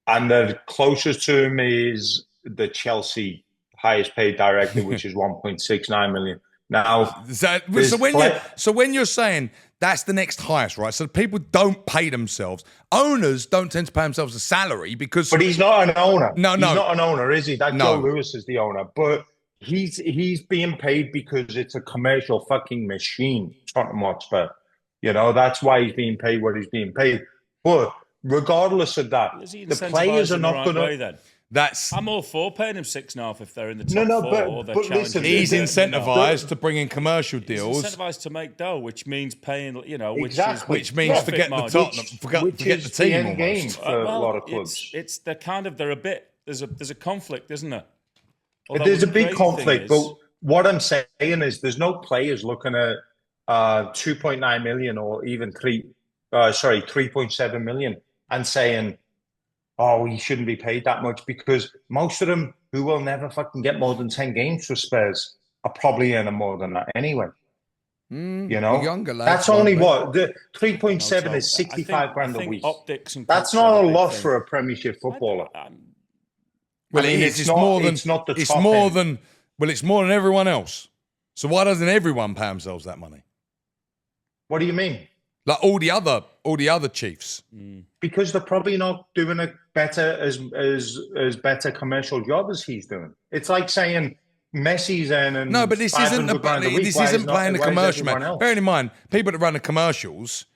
And the closest to him is the Chelsea highest paid director, which is 1.69 million. Now, so when you're saying that's the next highest, right? So people don't pay themselves. Owners don't tend to pay themselves a salary because. But he's not an owner. No, he's not an owner, is he? Joe Lewis is the owner, but he's being paid because it's a commercial fucking machine. Tottenham Hotspur, that's why he's being paid what he's being paid. But regardless of that, the players are not going to. I'm all for paying him 6.5 if they're in the top four or they're challenging. Listen, he's incentivized to bring in commercial deals. He's incentivized to make dough, which means paying, which means forget the Tottenham, forget the team. The end game for a lot of clubs. They're a bit. There's a conflict, isn't there? There's a big conflict, but what I'm saying is there's no players looking at 2.9 million or even 3.7 million and saying, oh, he shouldn't be paid that much, because most of them who will never fucking get more than 10 games for Spurs are probably earning more than that anyway. Younger lads, that's only what the 3.7 is 65 grand a week. That's not a lot for a Premiership footballer. Well, it's more than everyone else. So why doesn't everyone pay themselves that money? What do you mean? Like all the other chiefs, because they're probably not doing a better better commercial job as he's doing. It's like saying Messi's earning. No, but this isn't playing the commercial man. Bearing in mind, people that run the commercials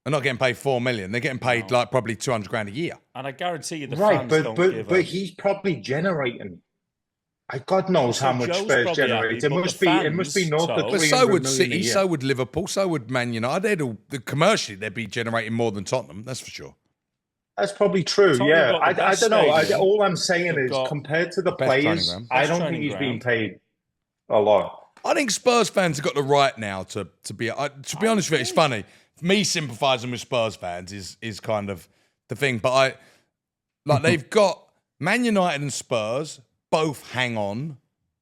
are not getting paid 4 million. They're getting paid like probably 200 grand a year. And I guarantee you, the fans don't give but he's probably generating. God knows how much Spurs generate. It must be north of 300 But so would million City, a year. so would Liverpool, so would Man United. Commercially, they'd be generating more than Tottenham. That's for sure. That's probably true. Yeah, I don't know. All I'm saying is, compared to the players, I don't think he's being paid a lot. I think Spurs fans have got the right now to be. To be honest with you, it's funny. Me sympathising with Spurs fans is kind of the thing, but they've got Man United and Spurs both hang on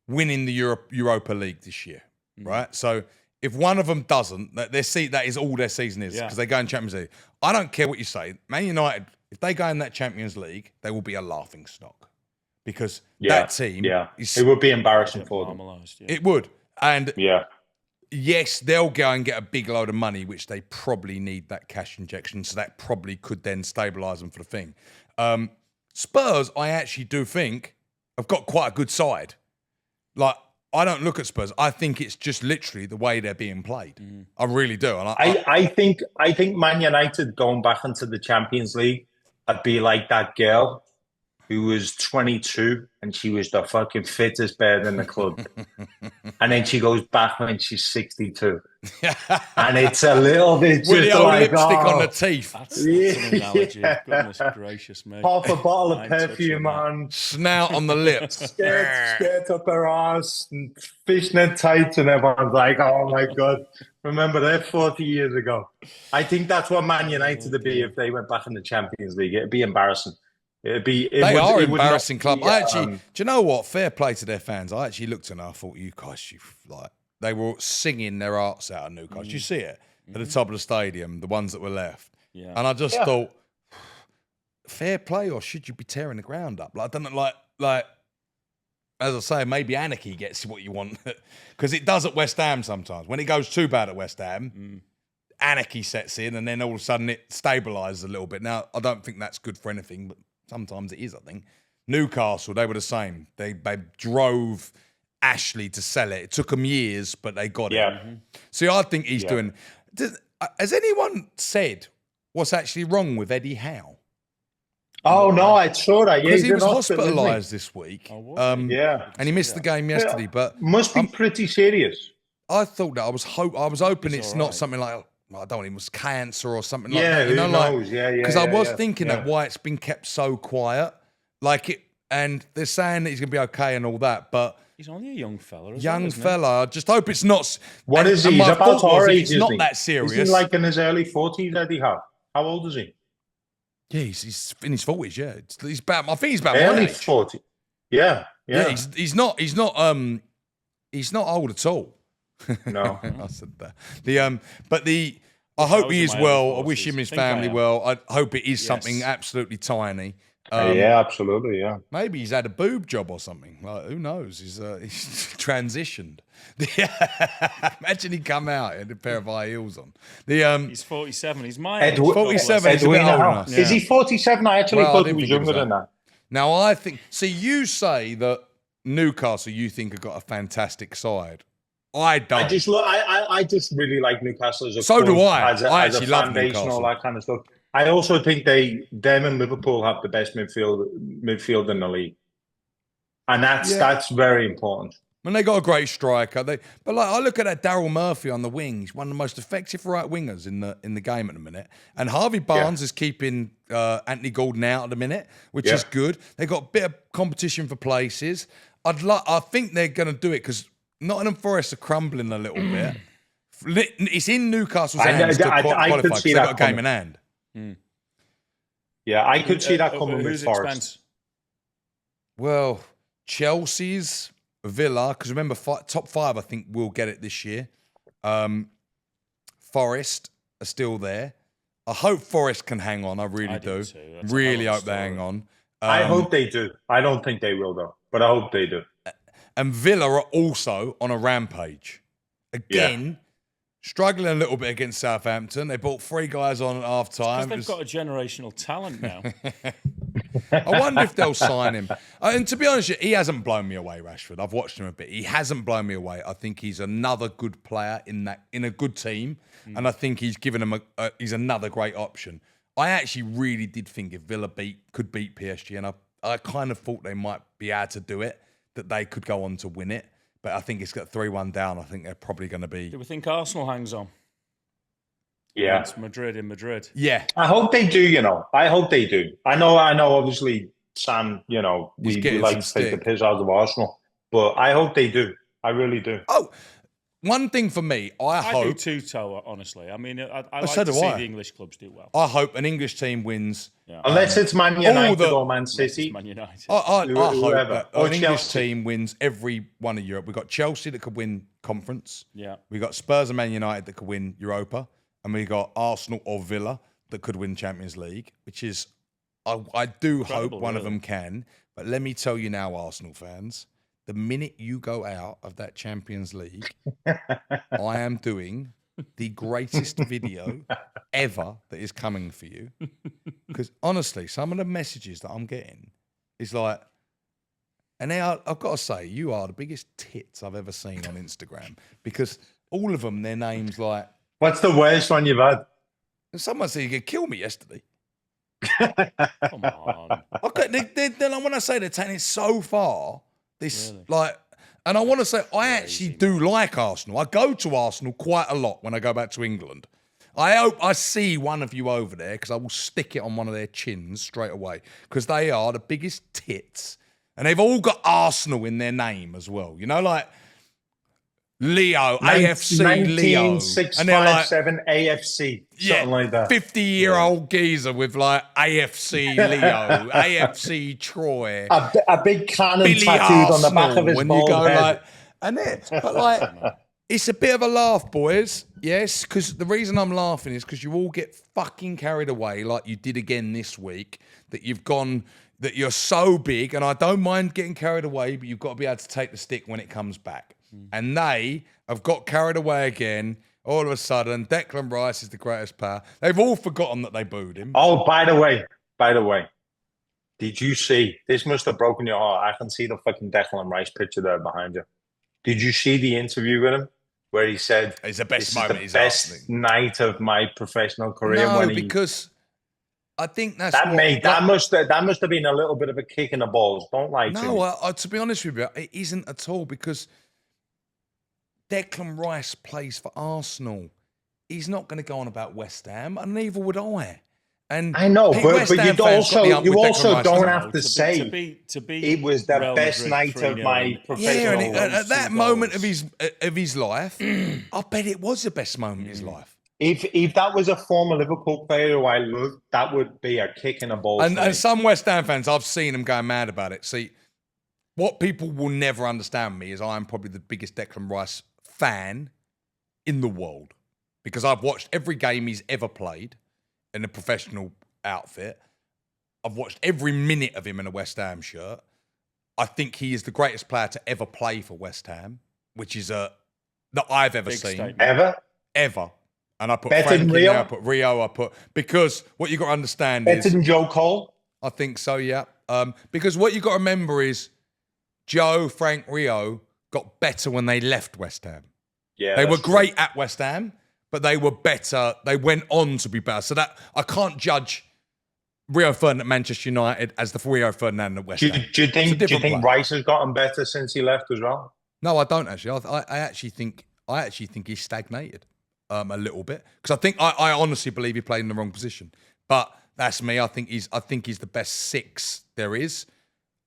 winning the Europa League this year, right? So if one of them doesn't, that is all their season is, because they go in Champions League. I don't care what you say. Man United, if they go in that Champions League, they will be a laughing stock, because that team it would be embarrassing for them. It would. And yes, they'll go and get a big load of money, which they probably need that cash injection, so that probably could then stabilise them for the thing. Spurs, I actually do think, have got quite a good side. Like, I don't look at Spurs. I think it's just literally the way they're being played. I really do. And I think Man United going back into the Champions League, I'd be like that girl who was 22, and she was the fucking fittest bird in the club. And then she goes back when she's 62. And it's a little bit With just the old like, lipstick oh, on the teeth. That's an analogy. Yeah. Goodness gracious me. Half a bottle of I ain't touching perfume that. on, Snout on the lips. skirt up her ass, and fishnet tights, and everyone's like, oh my God. Remember that 40 years ago. I think that's what Man United would be if they went back in the Champions League. It'd be embarrassing. They are an embarrassing club. Be, I actually, do you know what? Fair play to their fans. I actually looked and I thought, you guys, they were singing their hearts out of Newcastle. You see it at the top of the stadium, the ones that were left. Yeah. And I just thought, fair play, or should you be tearing the ground up? Like, I don't know, like, as I say, maybe anarchy gets what you want, because it does at West Ham sometimes. When it goes too bad at West Ham, anarchy sets in, and then all of a sudden it stabilises a little bit. Now, I don't think that's good for anything, but sometimes it is, I think. Newcastle, they were the same. They drove Ashley to sell it. It took them years, but they got it. See, I think he's doing... Has anyone said what's actually wrong with Eddie Howe? Oh, no, I saw that. Because he he's was in hospital, isn't he? hospitalised this week. Yeah. And he missed the game yesterday. But Must be pretty serious. I thought that. I was hoping it's not something like, I don't know, it was cancer or something like that. You know, who knows? Because I was thinking that why it's been kept so quiet. Like it, and they're saying that he's going to be okay and all that, but... He's only a young fella. Young fella. I just hope it's not... What is he? And He's my about thought was, our if age, it's isn't not he? that serious... Is he like in his early 40s, Eddie Howe? How old is he? Yeah, he's in his 40s, yeah. He's about... I think he's about my Early age. 40. Yeah. He's not old at all. No. I said that. I hope he is well. I wish him and his family well. I hope it is something absolutely tiny. Yeah, absolutely. Yeah. Maybe he's had a boob job or something. Like, who knows? He's transitioned. Imagine he come out in a pair of high heels on. He's 47. He's my age. 47. He's a bit older than us. Is he 47? I actually Well, I thought he didn't was think he was younger than that. Now, I think... See, you say that Newcastle, you think, have got a fantastic side. I don't. I just really like Newcastle as a So do club, I. as a, I as a actually love foundation, Newcastle. all that kind of stuff. I also think them and Liverpool have the best midfield in the league, and that's very important. And they got a great striker. I look at that Daryl Murphy on the wing. He's one of the most effective right wingers in the game at the minute. And Harvey Barnes is keeping Anthony Gordon out at the minute, which is good. They got a bit of competition for places. I think they're going to do it because Nottingham Forest are crumbling a little bit. It's in Newcastle's hands to qualify because they've got a game in hand. Yeah, I could see that coming with Forest. Well, Chelsea's, Villa, because remember, top five, I think, will get it this year. Forest are still there. I hope Forest can hang on. I really do. Really hope they hang on. I hope they do. I don't think they will, though, but I hope they do. And Villa are also on a rampage. Again, struggling a little bit against Southampton. They bought 3 guys on at half time. Because they've got a generational talent now. I wonder if they'll sign him. And to be honest, he hasn't blown me away, Rashford. I've watched him a bit. He hasn't blown me away. I think he's another good player in a good team, and I think he's given him he's another great option. I actually really did think if Villa could beat PSG, and I kind of thought they might be able to do it, that they could go on to win it. But I think it's got 3-1 down. I think they're probably going to be... Do we think Arsenal hangs on? Yeah. It's Madrid in Madrid. Yeah. I hope they do, I hope they do. I know, obviously, Sam, we like to take the piss out of Arsenal, but I hope they do. I really do. Oh, one thing for me, I hope... do too, Toa, honestly. I mean, I like so to do see I. the English clubs do well. I hope an English team wins. Yeah. Unless it's Man United or Man City. Man United. I hope Whoever. that Or an English Chelsea. team wins every one of Europe. We've got Chelsea that could win conference. Yeah. We've got Spurs and Man United that could win Europa. And we've got Arsenal or Villa that could win Champions League, which is, I do hope one of them can. But let me tell you now, Arsenal fans, the minute you go out of that Champions League, I am doing the greatest video ever that is coming for you. Because honestly, some of the messages that I'm getting is like, and now I've got to say, you are the biggest tits I've ever seen on Instagram. Because all of them, their names like... What's the worst one you've had? Someone said you could kill me yesterday. Come on. Okay, they're like, when I say they're taking it so far, this and I want to say I actually do like Arsenal. I go to Arsenal quite a lot when I go back to England. I hope I see one of you over there because I will stick it on one of their chins straight away because they are the biggest tits and they've all got Arsenal in their name as well. You know, like Leo, AFC Leo. 19,657 AFC, something like that. 50-year-old geezer with like AFC Leo, AFC Troy. A big cannon Billy tattooed on the back of his when bald you go head. like, and it, but like, it's a bit of a laugh, boys. Yes, because the reason I'm laughing is because you all get fucking carried away like you did again this week. That you've gone, that you're so big, and I don't mind getting carried away, but you've got to be able to take the stick when it comes back. And they have got carried away again. All of a sudden, Declan Rice is the greatest player. They've all forgotten that they booed him. Oh, by the way, did you see? This must have broken your heart. I can see the fucking Declan Rice picture there behind you. Did you see the interview with him where he said, "It's the best moment, the best night of my professional career"? No, when because I think that's that must have been a little bit of a kick in the balls. Don't lie to me. No, to be honest with you, it isn't at all because Declan Rice plays for Arsenal. He's not going to go on about West Ham, and neither would I. And I know, but you also don't have to say it was the best night of my professional. Yeah, and at that moment of his life, I bet it was the best moment of his life. If that was a former Liverpool player who I loved, that would be a kick in the balls. And some West Ham fans, I've seen them going mad about it. See, what people will never understand me is I am probably the biggest Declan Rice fan in the world because I've watched every game he's ever played in a professional outfit. I've watched every minute of him in a West Ham shirt. I think he is the greatest player to ever play for West Ham, which is that I've ever seen. Statement. Ever. And I put better Frank in Rio? there, I put Rio, because what you got to understand better is... than Joe Cole? I think so, yeah. Because what you got to remember is Joe, Frank, Rio got better when they left West Ham. Yeah, they were great at West Ham, but they were better. They went on to be better. So that I can't judge Rio Ferdinand at Manchester United as the Rio Ferdinand at West Ham. Do you think Rice has gotten better since he left as well? No, I don't actually. I actually think he's stagnated a little bit because I honestly believe he played in the wrong position. But that's me. I think he's the best six there is.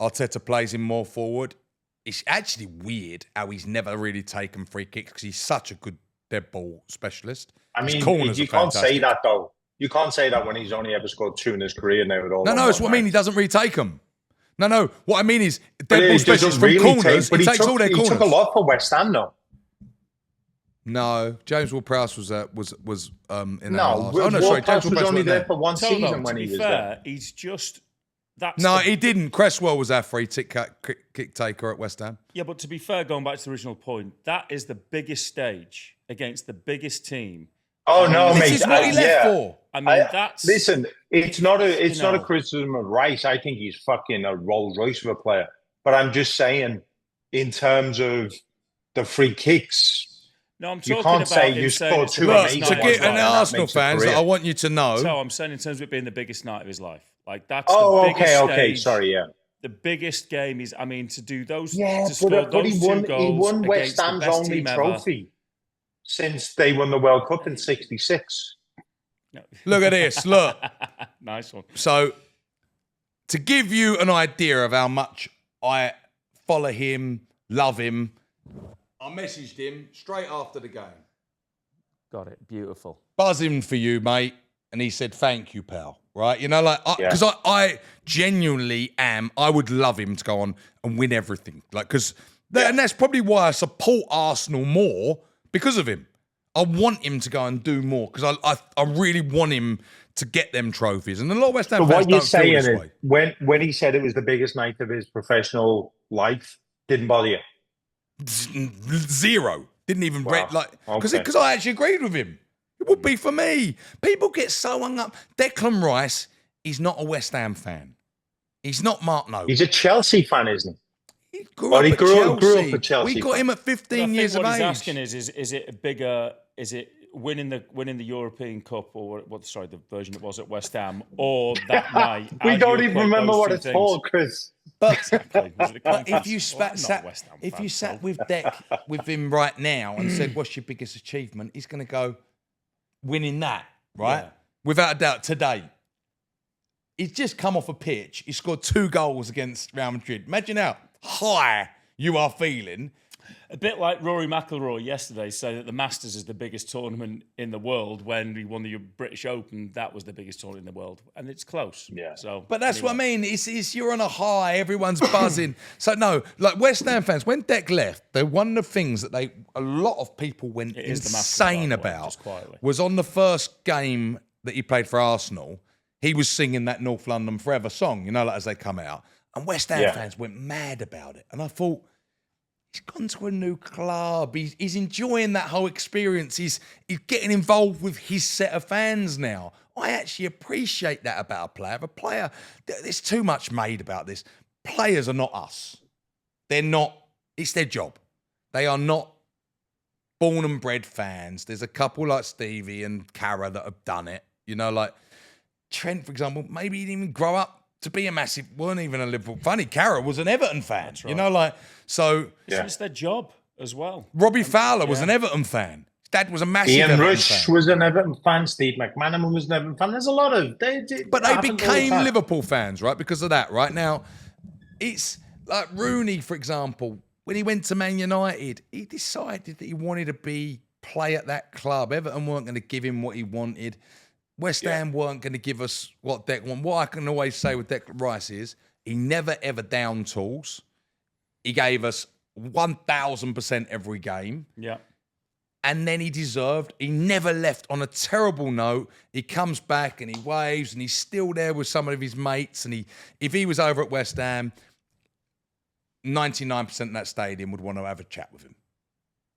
Arteta plays him more forward. It's actually weird how he's never really taken free kicks because he's such a good dead ball specialist. I mean, you can't say that though. You can't say that when he's only ever scored 2 in his career now. No, it's what I mean. He doesn't really take them. No. What I mean is dead ball specialist from corners. He takes all their corners. He took a lot for West Ham though. No, James Ward-Prowse was in that No, sorry, James was only there for one season when he was there. He's just... he didn't. Cresswell was our free kick taker at West Ham. Yeah, but to be fair, going back to the original point, that is the biggest stage against the biggest team. Oh no, this mate! This is what he left for. I mean, that's listen. It's not a criticism of Rice. I think he's fucking a Rolls Royce of a player. But I'm just saying, in terms of the free kicks. No, I'm talking you can't about say you scored 2 amazing. To get an Arsenal fans, I want you to know. So I'm saying in terms of it being the biggest night of his life, like that's the biggest okay. Stage, Sorry, yeah. The biggest game is, I mean, to do those, yeah, to score those he won West Ham's only trophy since they won the World Cup in '66. Look at this, look. Nice one. So, to give you an idea of how much I follow him, love him, I messaged him straight after the game. Got it. Beautiful. Buzzing for you, mate. And he said, thank you, pal. Right? You know, like, because I genuinely am, I would love him to go on and win everything. Like, because, and that's probably why I support Arsenal more because of him. I want him to go and do more because I really want him to get them trophies. And a lot of West Ham fans don't feel this way. When he said it was the biggest night of his professional life, didn't bother you? Zero. Didn't even because I actually agreed with him. It would be for me. People get so hung up. Declan Rice is not a West Ham fan. He's not Mark Noble. He's a Chelsea fan, isn't he? He grew up at Chelsea. Chelsea. We got him at 15 years of age. What he's asking is it a bigger? Is it winning the European Cup, or the version it was at West Ham, or that night. We don't even remember what it's called, Chris. But, Exactly. Was it the but conference? if you Well, I'm not a sat West Ham if fan, you sat so- with Deck with him right now and said, "What's your biggest achievement?" He's going to go, "Winning that, right? Yeah. Without a doubt, today." He's just come off a pitch. He scored 2 goals against Real Madrid. Imagine how high you are feeling. A bit like Rory McIlroy yesterday saying that the Masters is the biggest tournament in the world. When he won the British Open, that was the biggest tournament in the world, and it's close. Yeah. So, But that's what I mean. It's you're on a high. Everyone's buzzing. So no, like West Ham fans, when Deck left, one of the things that a lot of people went It is the Masters, insane by the way, about just quietly. was on the first game that he played for Arsenal. He was singing that North London Forever song, like as they come out, and West Ham fans went mad about it. And I thought, he's gone to a new club. He's enjoying that whole experience. He's getting involved with his set of fans now. I actually appreciate that about a player. A player, there's too much made about this. Players are not us. They're not. It's their job. They are not born and bred fans. There's a couple like Stevie and Cara that have done it. Like Trent, for example, maybe he didn't even grow up to be weren't even a Liverpool. Funny, Cara was an Everton fan. That's right. It's their job as well. Robbie Fowler was an Everton fan. His dad was a massive Ian Everton Rush fan. was an Everton fan. Steve McManaman was an Everton fan. There's a lot of... But they became Liverpool fans, right? Because of that, right? Now, it's like Rooney, for example, when he went to Man United, he decided that he wanted to play at that club. Everton weren't going to give him what he wanted. West Ham weren't going to give us what Deck wanted. What I can always say with Declan Rice is he never, ever down tools. He gave us 1,000% every game. Yeah. And then he never left on a terrible note. He comes back and he waves and he's still there with some of his mates. And if he was over at West Ham, 99% of that stadium would want to have a chat with him.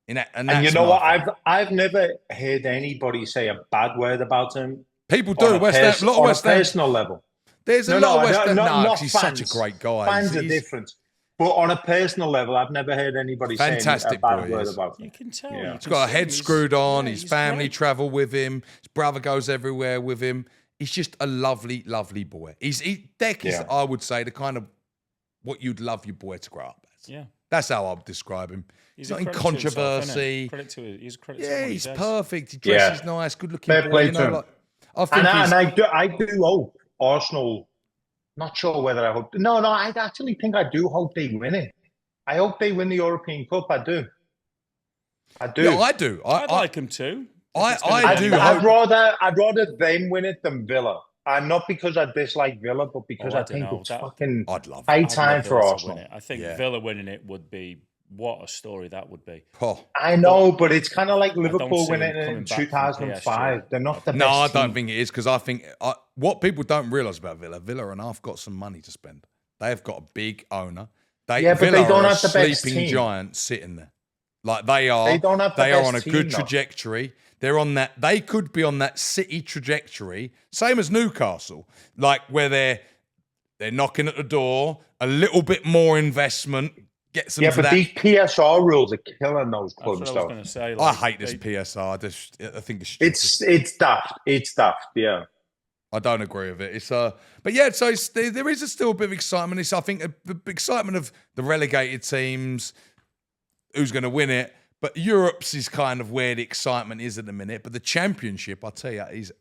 And you know what? I've never heard anybody say a bad word about him. People do. West Ham, a lot of West Ham. On a personal level. There's a lot of West Ham. Not he's fans. such a great guy. Fans are different. But on a personal level, I've never heard anybody say a bad word about him. You can tell. Yeah. He's got a head screwed on. His family great. travel with him. His brother goes everywhere with him. He's just a lovely, lovely boy. Deck is, I would say, the kind of what you'd love your boy to grow up as. Yeah. That's how I'd describe him. He's not in credit to controversy. himself, he's a credit to him. He's perfect. He dresses nice, good-looking Fair boy. play to him. I think I do hope Arsenal. Not sure whether I hope. No, I actually think I do hope they win it. I hope they win the European Cup. I do. Yeah, I do. I'd like him to. I'd rather them win it than Villa. And not because I dislike Villa, but because I think it's fucking high time for Arsenal. I think Villa winning it would be what a story that would be. I know, but it's kind of like Liverpool winning it in 2005. They're not the best. No, I don't think it is because I think what people don't realise about Villa and I've got some money to spend. They've got a big owner. But they don't have the best sleeping team. giant sitting there. Like they are. They don't have the They are best on a team, good though. trajectory. They're on that. They could be on that City trajectory, same as Newcastle, like where they're knocking at the door. A little bit more investment gets them to that. These PSR rules are killing those clubs. That's what I was going to say. I hate this PSR. I think it's stupid. It's daft. It's daft. Yeah. I don't agree with it. But yeah. So there is still a bit of excitement. I think the excitement of the relegated teams, who's going to win it. But Europe's is kind of where the excitement is at the minute. But the Championship, I tell you, is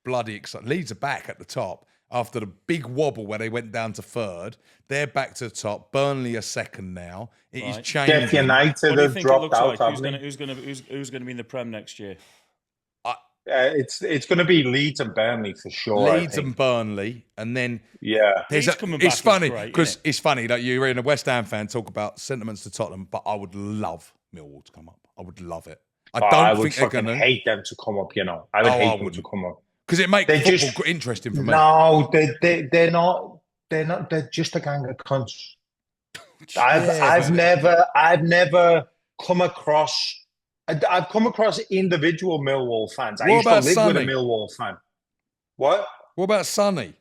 bloody exciting. Leeds are back at the top after the big wobble where they went down to third. They're back to the top. Burnley are second now. It is changing. Jeff United have dropped out. Who's going to be in the Prem next year? It's going to be Leeds and Burnley for sure. Leeds and Burnley, and then it's funny because it's funny that you're in a West Ham fan talk about sentiments to Tottenham, but I would love Millwall to come up. I would love it. I would fucking hate them to come up. I would hate them to come up because it makes football interesting for me. No, they're not. They're just a gang of cunts. I've never come across. I've come across individual Millwall fans. I used to live with a Millwall fan. What? What about Sonny?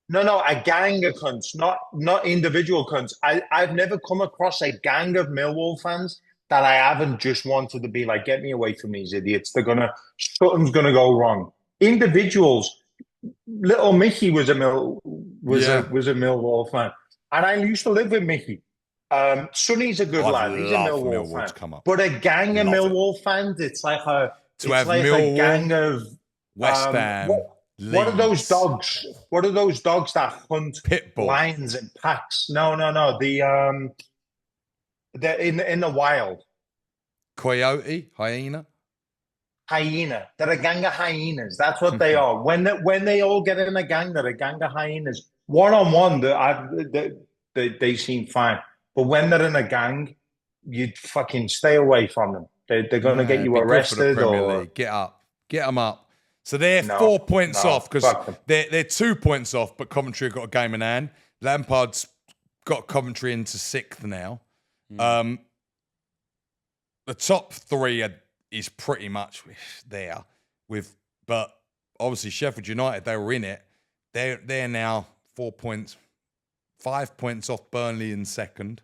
No, a gang of cunts, not individual cunts. I've never come across a gang of Millwall fans that I haven't just wanted to be like, get me away from these idiots. Something's gonna go wrong. Individuals. Little Mickey was a Millwall fan, and I used to live with Mickey. Sonny's a good lad. He's a Millwall fan. To come up. But a gang of Millwall fans, it's like a gang of West Ham. What are those dogs? What are those dogs that hunt Pitbull. lions in packs? No. They're in the wild. Coyote, hyena. Hyena. They're a gang of hyenas. That's what they are. When they all get in a gang, they're a gang of hyenas. One-on-one, they seem fine. But when they're in a gang, you'd fucking stay away from them. They're going to get you arrested. Get them up. So they're 4 points off because they're 2 points off, but Coventry have got a game in hand. Lampard's got Coventry into 6th now. The top 3 is pretty much there but obviously Sheffield United, they were in it. They're now 4 points, 5 points off Burnley in 2nd.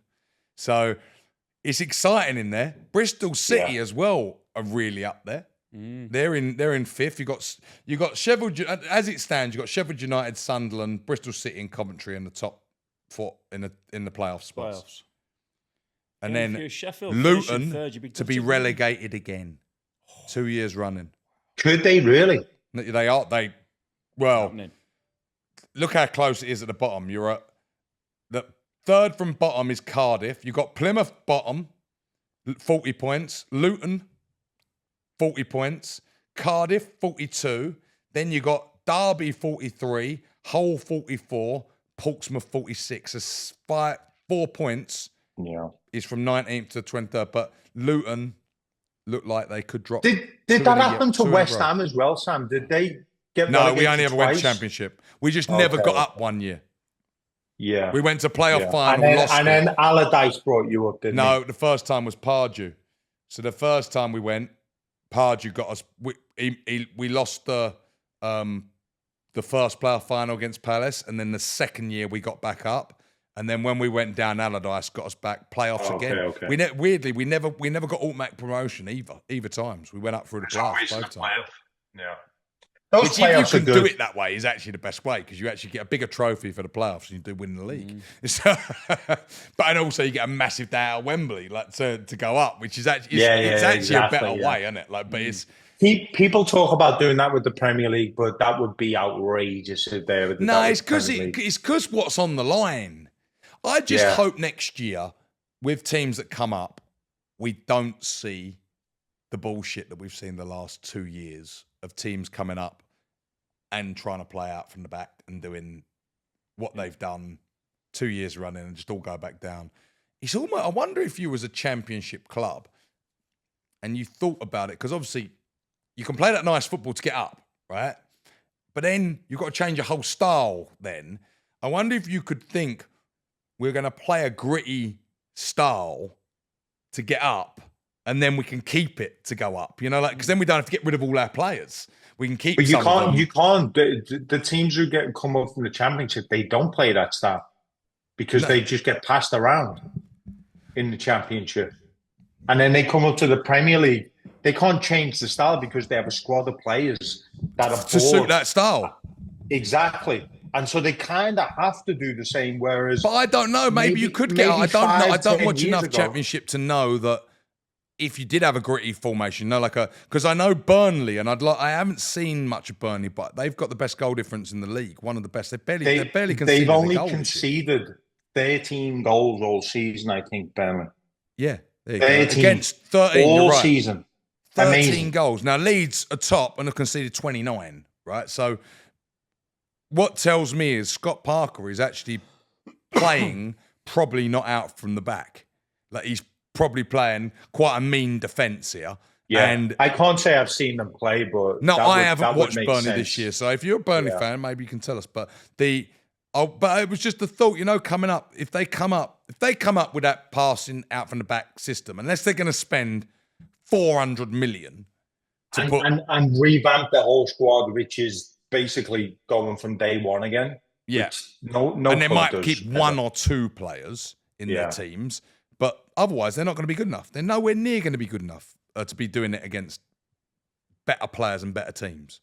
So it's exciting in there. Bristol City as well are really up there. They're in 5th. You got Sheffield, as it stands, you got Sheffield United, Sunderland, Bristol City, and Coventry in the top 4 in the playoff spots. And then Luton to be relegated again. 2 years running. Could they really? They are. Look how close it is at the bottom. You're at the 3rd from bottom is Cardiff. You've got Plymouth bottom, 40 points. Luton, 40 points. Cardiff, 42. Then you got Derby, 43. Hull, 44. Portsmouth, 46. So 4 points. Yeah. Is from 19th to 23rd. But Luton looked like they could drop. Did that happen to West Ham as well, Sam? Did they get No, we only ever went to Championship. We just never got up one year. Yeah. We went to playoff final. And then Allardyce brought you up, didn't he? No, the first time was Pardew. So the first time we went, Pardew got us. We lost the first playoff final against Palace, and then the second year we got back up. And then when we went down, Allardyce got us back playoffs again. Okay. Weirdly, we never got automatic promotion either times. We went up through the playoffs both times. Yeah. Which if you can do it that way is actually the best way because you actually get a bigger trophy for the playoffs than you do winning the league. So, and also you get a massive day out of Wembley to go up, which is actually a better way, isn't it? But it's people talk about doing that with the Premier League, but that would be outrageous if they were. No, it's because what's on the line. I just hope next year, with teams that come up, we don't see the bullshit that we've seen the last 2 years of teams coming up and trying to play out from the back and doing what they've done 2 years running and just all go back down. It's almost. I wonder if you was a championship club and you thought about it, because obviously you can play that nice football to get up, right? But then you've got to change your whole style then. I wonder if you could think, we're going to play a gritty style to get up, and then we can keep it to go up. You know, because then we don't have to get rid of all our players. We can keep. But you can't. The teams who come up from the Championship, they don't play that style because they just get passed around in the Championship, and then they come up to the Premier League. They can't change the style because they have a squad of players that are to suit that style. Exactly. And so they kind of have to do the same. Whereas, but I don't know. Maybe you could get. I don't know. I don't watch enough Championship to know that if you did have a gritty formation, because I know Burnley, and I haven't seen much of Burnley, but they've got the best goal difference in the league, one of the best. They've barely conceded. They've only conceded 13 goals all season, I think. Burnley. Yeah, there you 13 go. Against 13 all season. 13 Amazing. goals. Now Leeds are top and have conceded 29. Right, so. What tells me is Scott Parker is actually playing probably not out from the back. Like he's probably playing quite a mean defence here. Yeah, and I can't say I've seen them play, but I haven't watched Burnley this year. So if you're a Burnley fan, maybe you can tell us. But but it was just the thought, coming up. If they come up with that passing out from the back system, unless they're going to spend 400 million and revamp the whole squad, which is basically going from day one again. Yeah. No. And they might keep one or two players in their teams, But otherwise, they're not going to be good enough. They're nowhere near going to be good enough to be doing it against better players and better teams.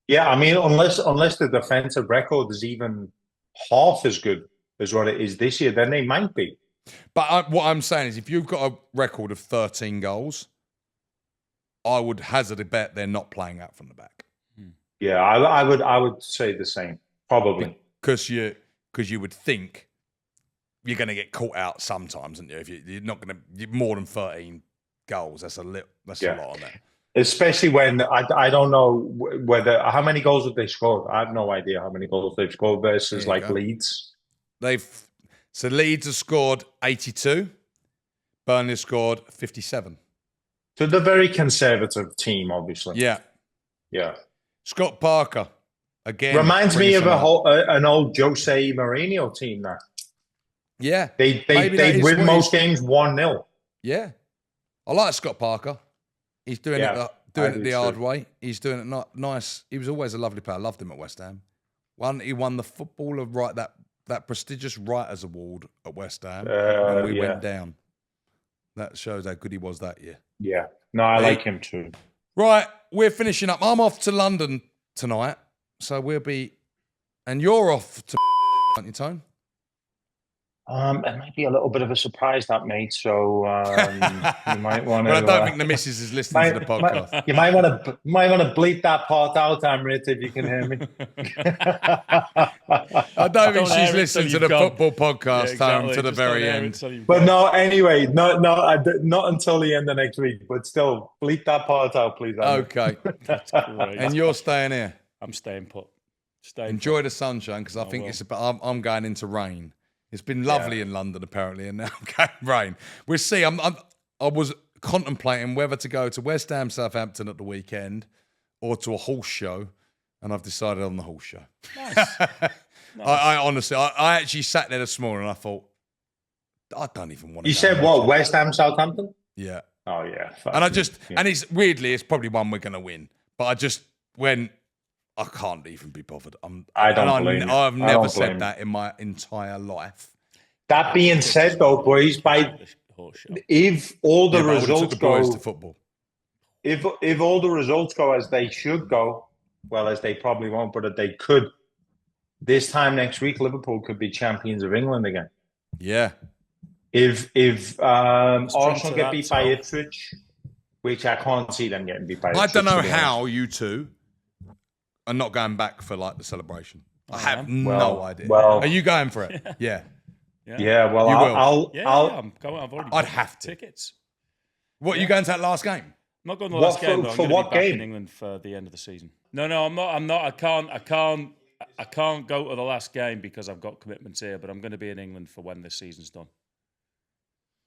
Yeah, I mean, unless the defensive record is even half as good as what it is this year, then they might be. But what I'm saying is, if you've got a record of 13 goals, I would hazard a bet they're not playing out from the back. Yeah, I would say the same, probably. Because you would think you're going to get caught out sometimes, aren't you? If you're not going to more than 13 goals, that's a lot on that. Especially when I don't know how many goals have they scored. I have no idea how many goals they've scored versus Leeds. So Leeds have scored 82, Burnley have scored 57. So they're a very conservative team, obviously. Yeah. Scott Parker again reminds me of an old Jose Mourinho team. That they win most games 1-0. Yeah, I like Scott Parker. He's doing it the hard way. He's doing it not nice. He was always a lovely player. I loved him at West Ham. He won the Footballer that prestigious Writers Award at West Ham when we went down. That shows how good he was that year. Yeah. No, I like him too. Right, we're finishing up. I'm off to London tonight, so we'll be... And you're off to... aren't you, Tone? It might be a little bit of a surprise, that, mate. So you might want to. Well, I don't think the missus is listening to the podcast. You might want to bleep that part out, Amrit, if you can hear me. I don't think she's listened to the football podcast to the very end. But no, anyway, not until the end of next week. But still, bleep that part out, please. Amrit. Okay. That's great. And you're staying here. I'm staying put. Enjoy the sunshine because I think I'm going into rain. It's been lovely in London, apparently, and now I'm going rain. We'll see. I was contemplating whether to go to West Ham, Southampton at the weekend or to a horse show, and I've decided on the horse show. Nice. I honestly, I actually sat there this morning and I thought, I don't even want to. You said what? West Ham, Southampton? Yeah. Oh, yeah. And and it's weirdly, it's probably one we're going to win, but I just went, I can't even be bothered. I've never said that in my entire life. That being said, though, boys, if all the results go to football, if all the results go as they should go, well, as they probably won't, but they could, this time next week, Liverpool could be champions of England again. Yeah. If Arsenal get beat by Ipswich, which I can't see them getting beat by Ipswich. I don't know how you two are not going back for the celebration. I have no idea. Well, are you going for it? Yeah. Yeah. Well, I'm going. I've already I'd have tickets. What, you going to that last game? I'm not going to the last game, but I'm going to be back game? in England for the end of the season. No, I'm not. I can't go to the last game because I've got commitments here, but I'm going to be in England for when this season's done.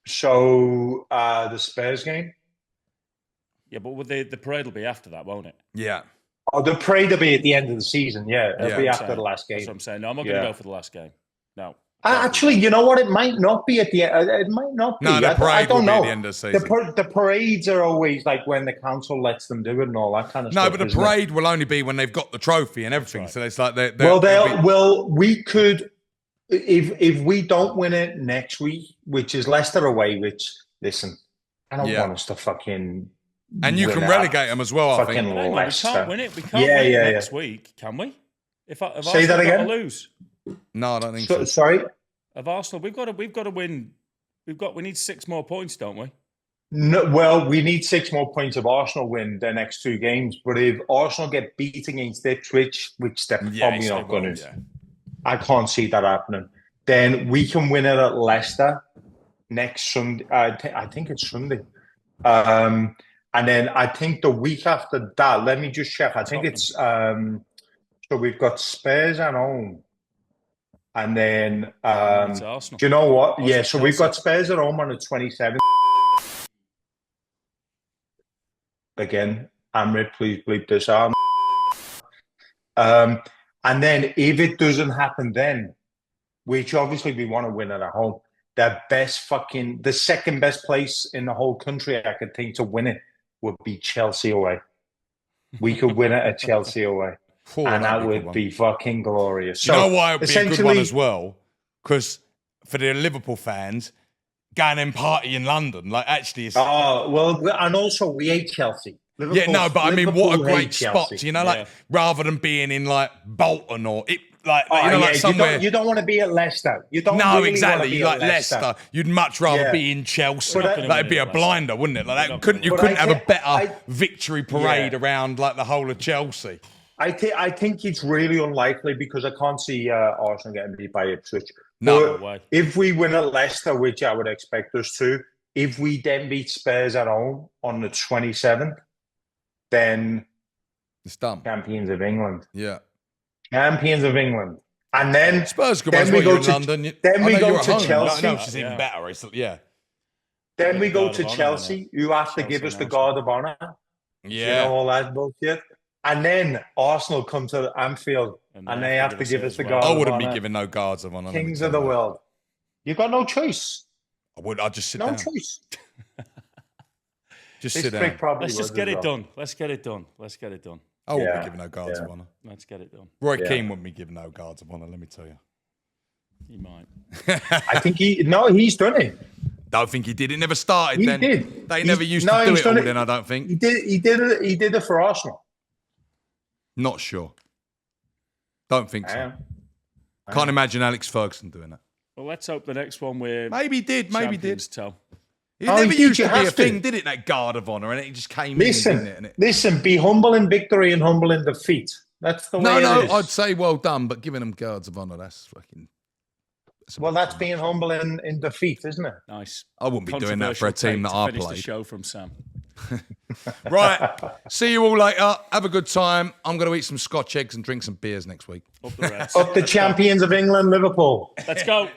So the Spurs game? Yeah, but the parade will be after that, won't it? Yeah. Oh, the parade will be at the end of the season. Yeah, it'll be after the last game. That's what I'm saying. No, I'm not going to go for the last game. No. Actually, you know what? It might not be at the end. It might not be. No, the parade I don't will know. be at the end of the season. The parades are always like when the council lets them do it and all that kind of stuff. No, but the parade will only be when they've got the trophy and everything. Right. So it's like we could, if we don't win it next week, which is Leicester away. Which, listen, I don't want us to fucking. And you can relegate them as well, I think. We can't win it. We can't win it next week, can we? If say that again. Lose. No, I don't think so. Sorry. Of Arsenal, we've got to win. We need 6 more points, don't we? No, well, we need 6 more points if Arsenal win their next 2 games. But if Arsenal get beat against Ipswich, which they're probably not going to, I can't see that happening. Then we can win it at Leicester next Sunday. I think it's Sunday. And then I think the week after that, let me just check. I think it's so we've got Spurs at home. And then do you know what? Yeah, so we've got Spurs at home on the 27th. Again, Amrit, please bleep this out. And then if it doesn't happen then, which obviously we want to win at home, the second best place in the whole country I could think to win it would be Chelsea away. We could win it at Chelsea away. And that would be fucking glorious. You know why it would be a good one as well? Because for the Liverpool fans, going and party in London. Like, actually, it's... Oh, well, and also we hate Chelsea. Yeah, no, but I mean, what a Liverpool great hate spot, Chelsea. you know, like, rather than being in, like, Bolton or, like somewhere... You don't want to be at Leicester. You don't No, really exactly. want to be You like at Leicester. You'd much rather Yeah. be in Chelsea. We're not gonna That'd win be it a at Leicester. blinder, wouldn't it? Like We're that not couldn't you gonna couldn't win have it. a better I- victory parade Yeah. around like the whole of Chelsea. I think it's really unlikely because I can't see Arsenal getting beat by Ipswich. No But way. if we win at Leicester, which I would expect us to, if we then beat Spurs at home on the 27th, then It's done. champions of England. Yeah. Champions of England. And then Spurs could then as we well. go You're in to- London. then I we know go you're at to home. Chelsea. No, which is even Yeah. better. It's, yeah. then we go Guard to of honour, Chelsea, who have to Chelsea give us the and guard of honour. Yeah. You know, all that bullshit. And then Arsenal come to Anfield and they have to give us the as guard well. I of wouldn't be honour. giving no guards of honour. let me Kings tell of the you. world. You've got no choice. I'd just sit No down. choice. Just This sit prick down. probably Let's just would get as it well. done. Let's get it done. Let's get it done. I wouldn't Yeah. be giving no guards Yeah. of honour. Let's get it done. Roy Yeah. Keane wouldn't be giving no guards of honour, let me tell you. You might. I think he's done it. Don't think he did. It never started He then. did. They He's- never used no, to do he's it all done it. then, I don't think. He did it for Arsenal. Not sure. Don't think I so. am. Can't imagine Alex Ferguson doing that. Well, let's hope the next one we're Maybe he did. Maybe he did. champions toe. It Oh, never he did, used you to be a have to. thing, did it? That guard of honour, and it just came in, didn't Listen, it? And it listen. Be humble in victory and humble in defeat. That's the way no, it is. I'd say well done, but giving them guards of honour, that's fucking. Well, that's being humble in defeat, isn't it? Nice. I wouldn't be doing that for a Controversial team that take to I finish the played. show from Sam. Right. See you all later. Have a good time. I'm going to eat some Scotch eggs and drink some beers next week. Up the rest. Up the champions of England, Liverpool. Let's go.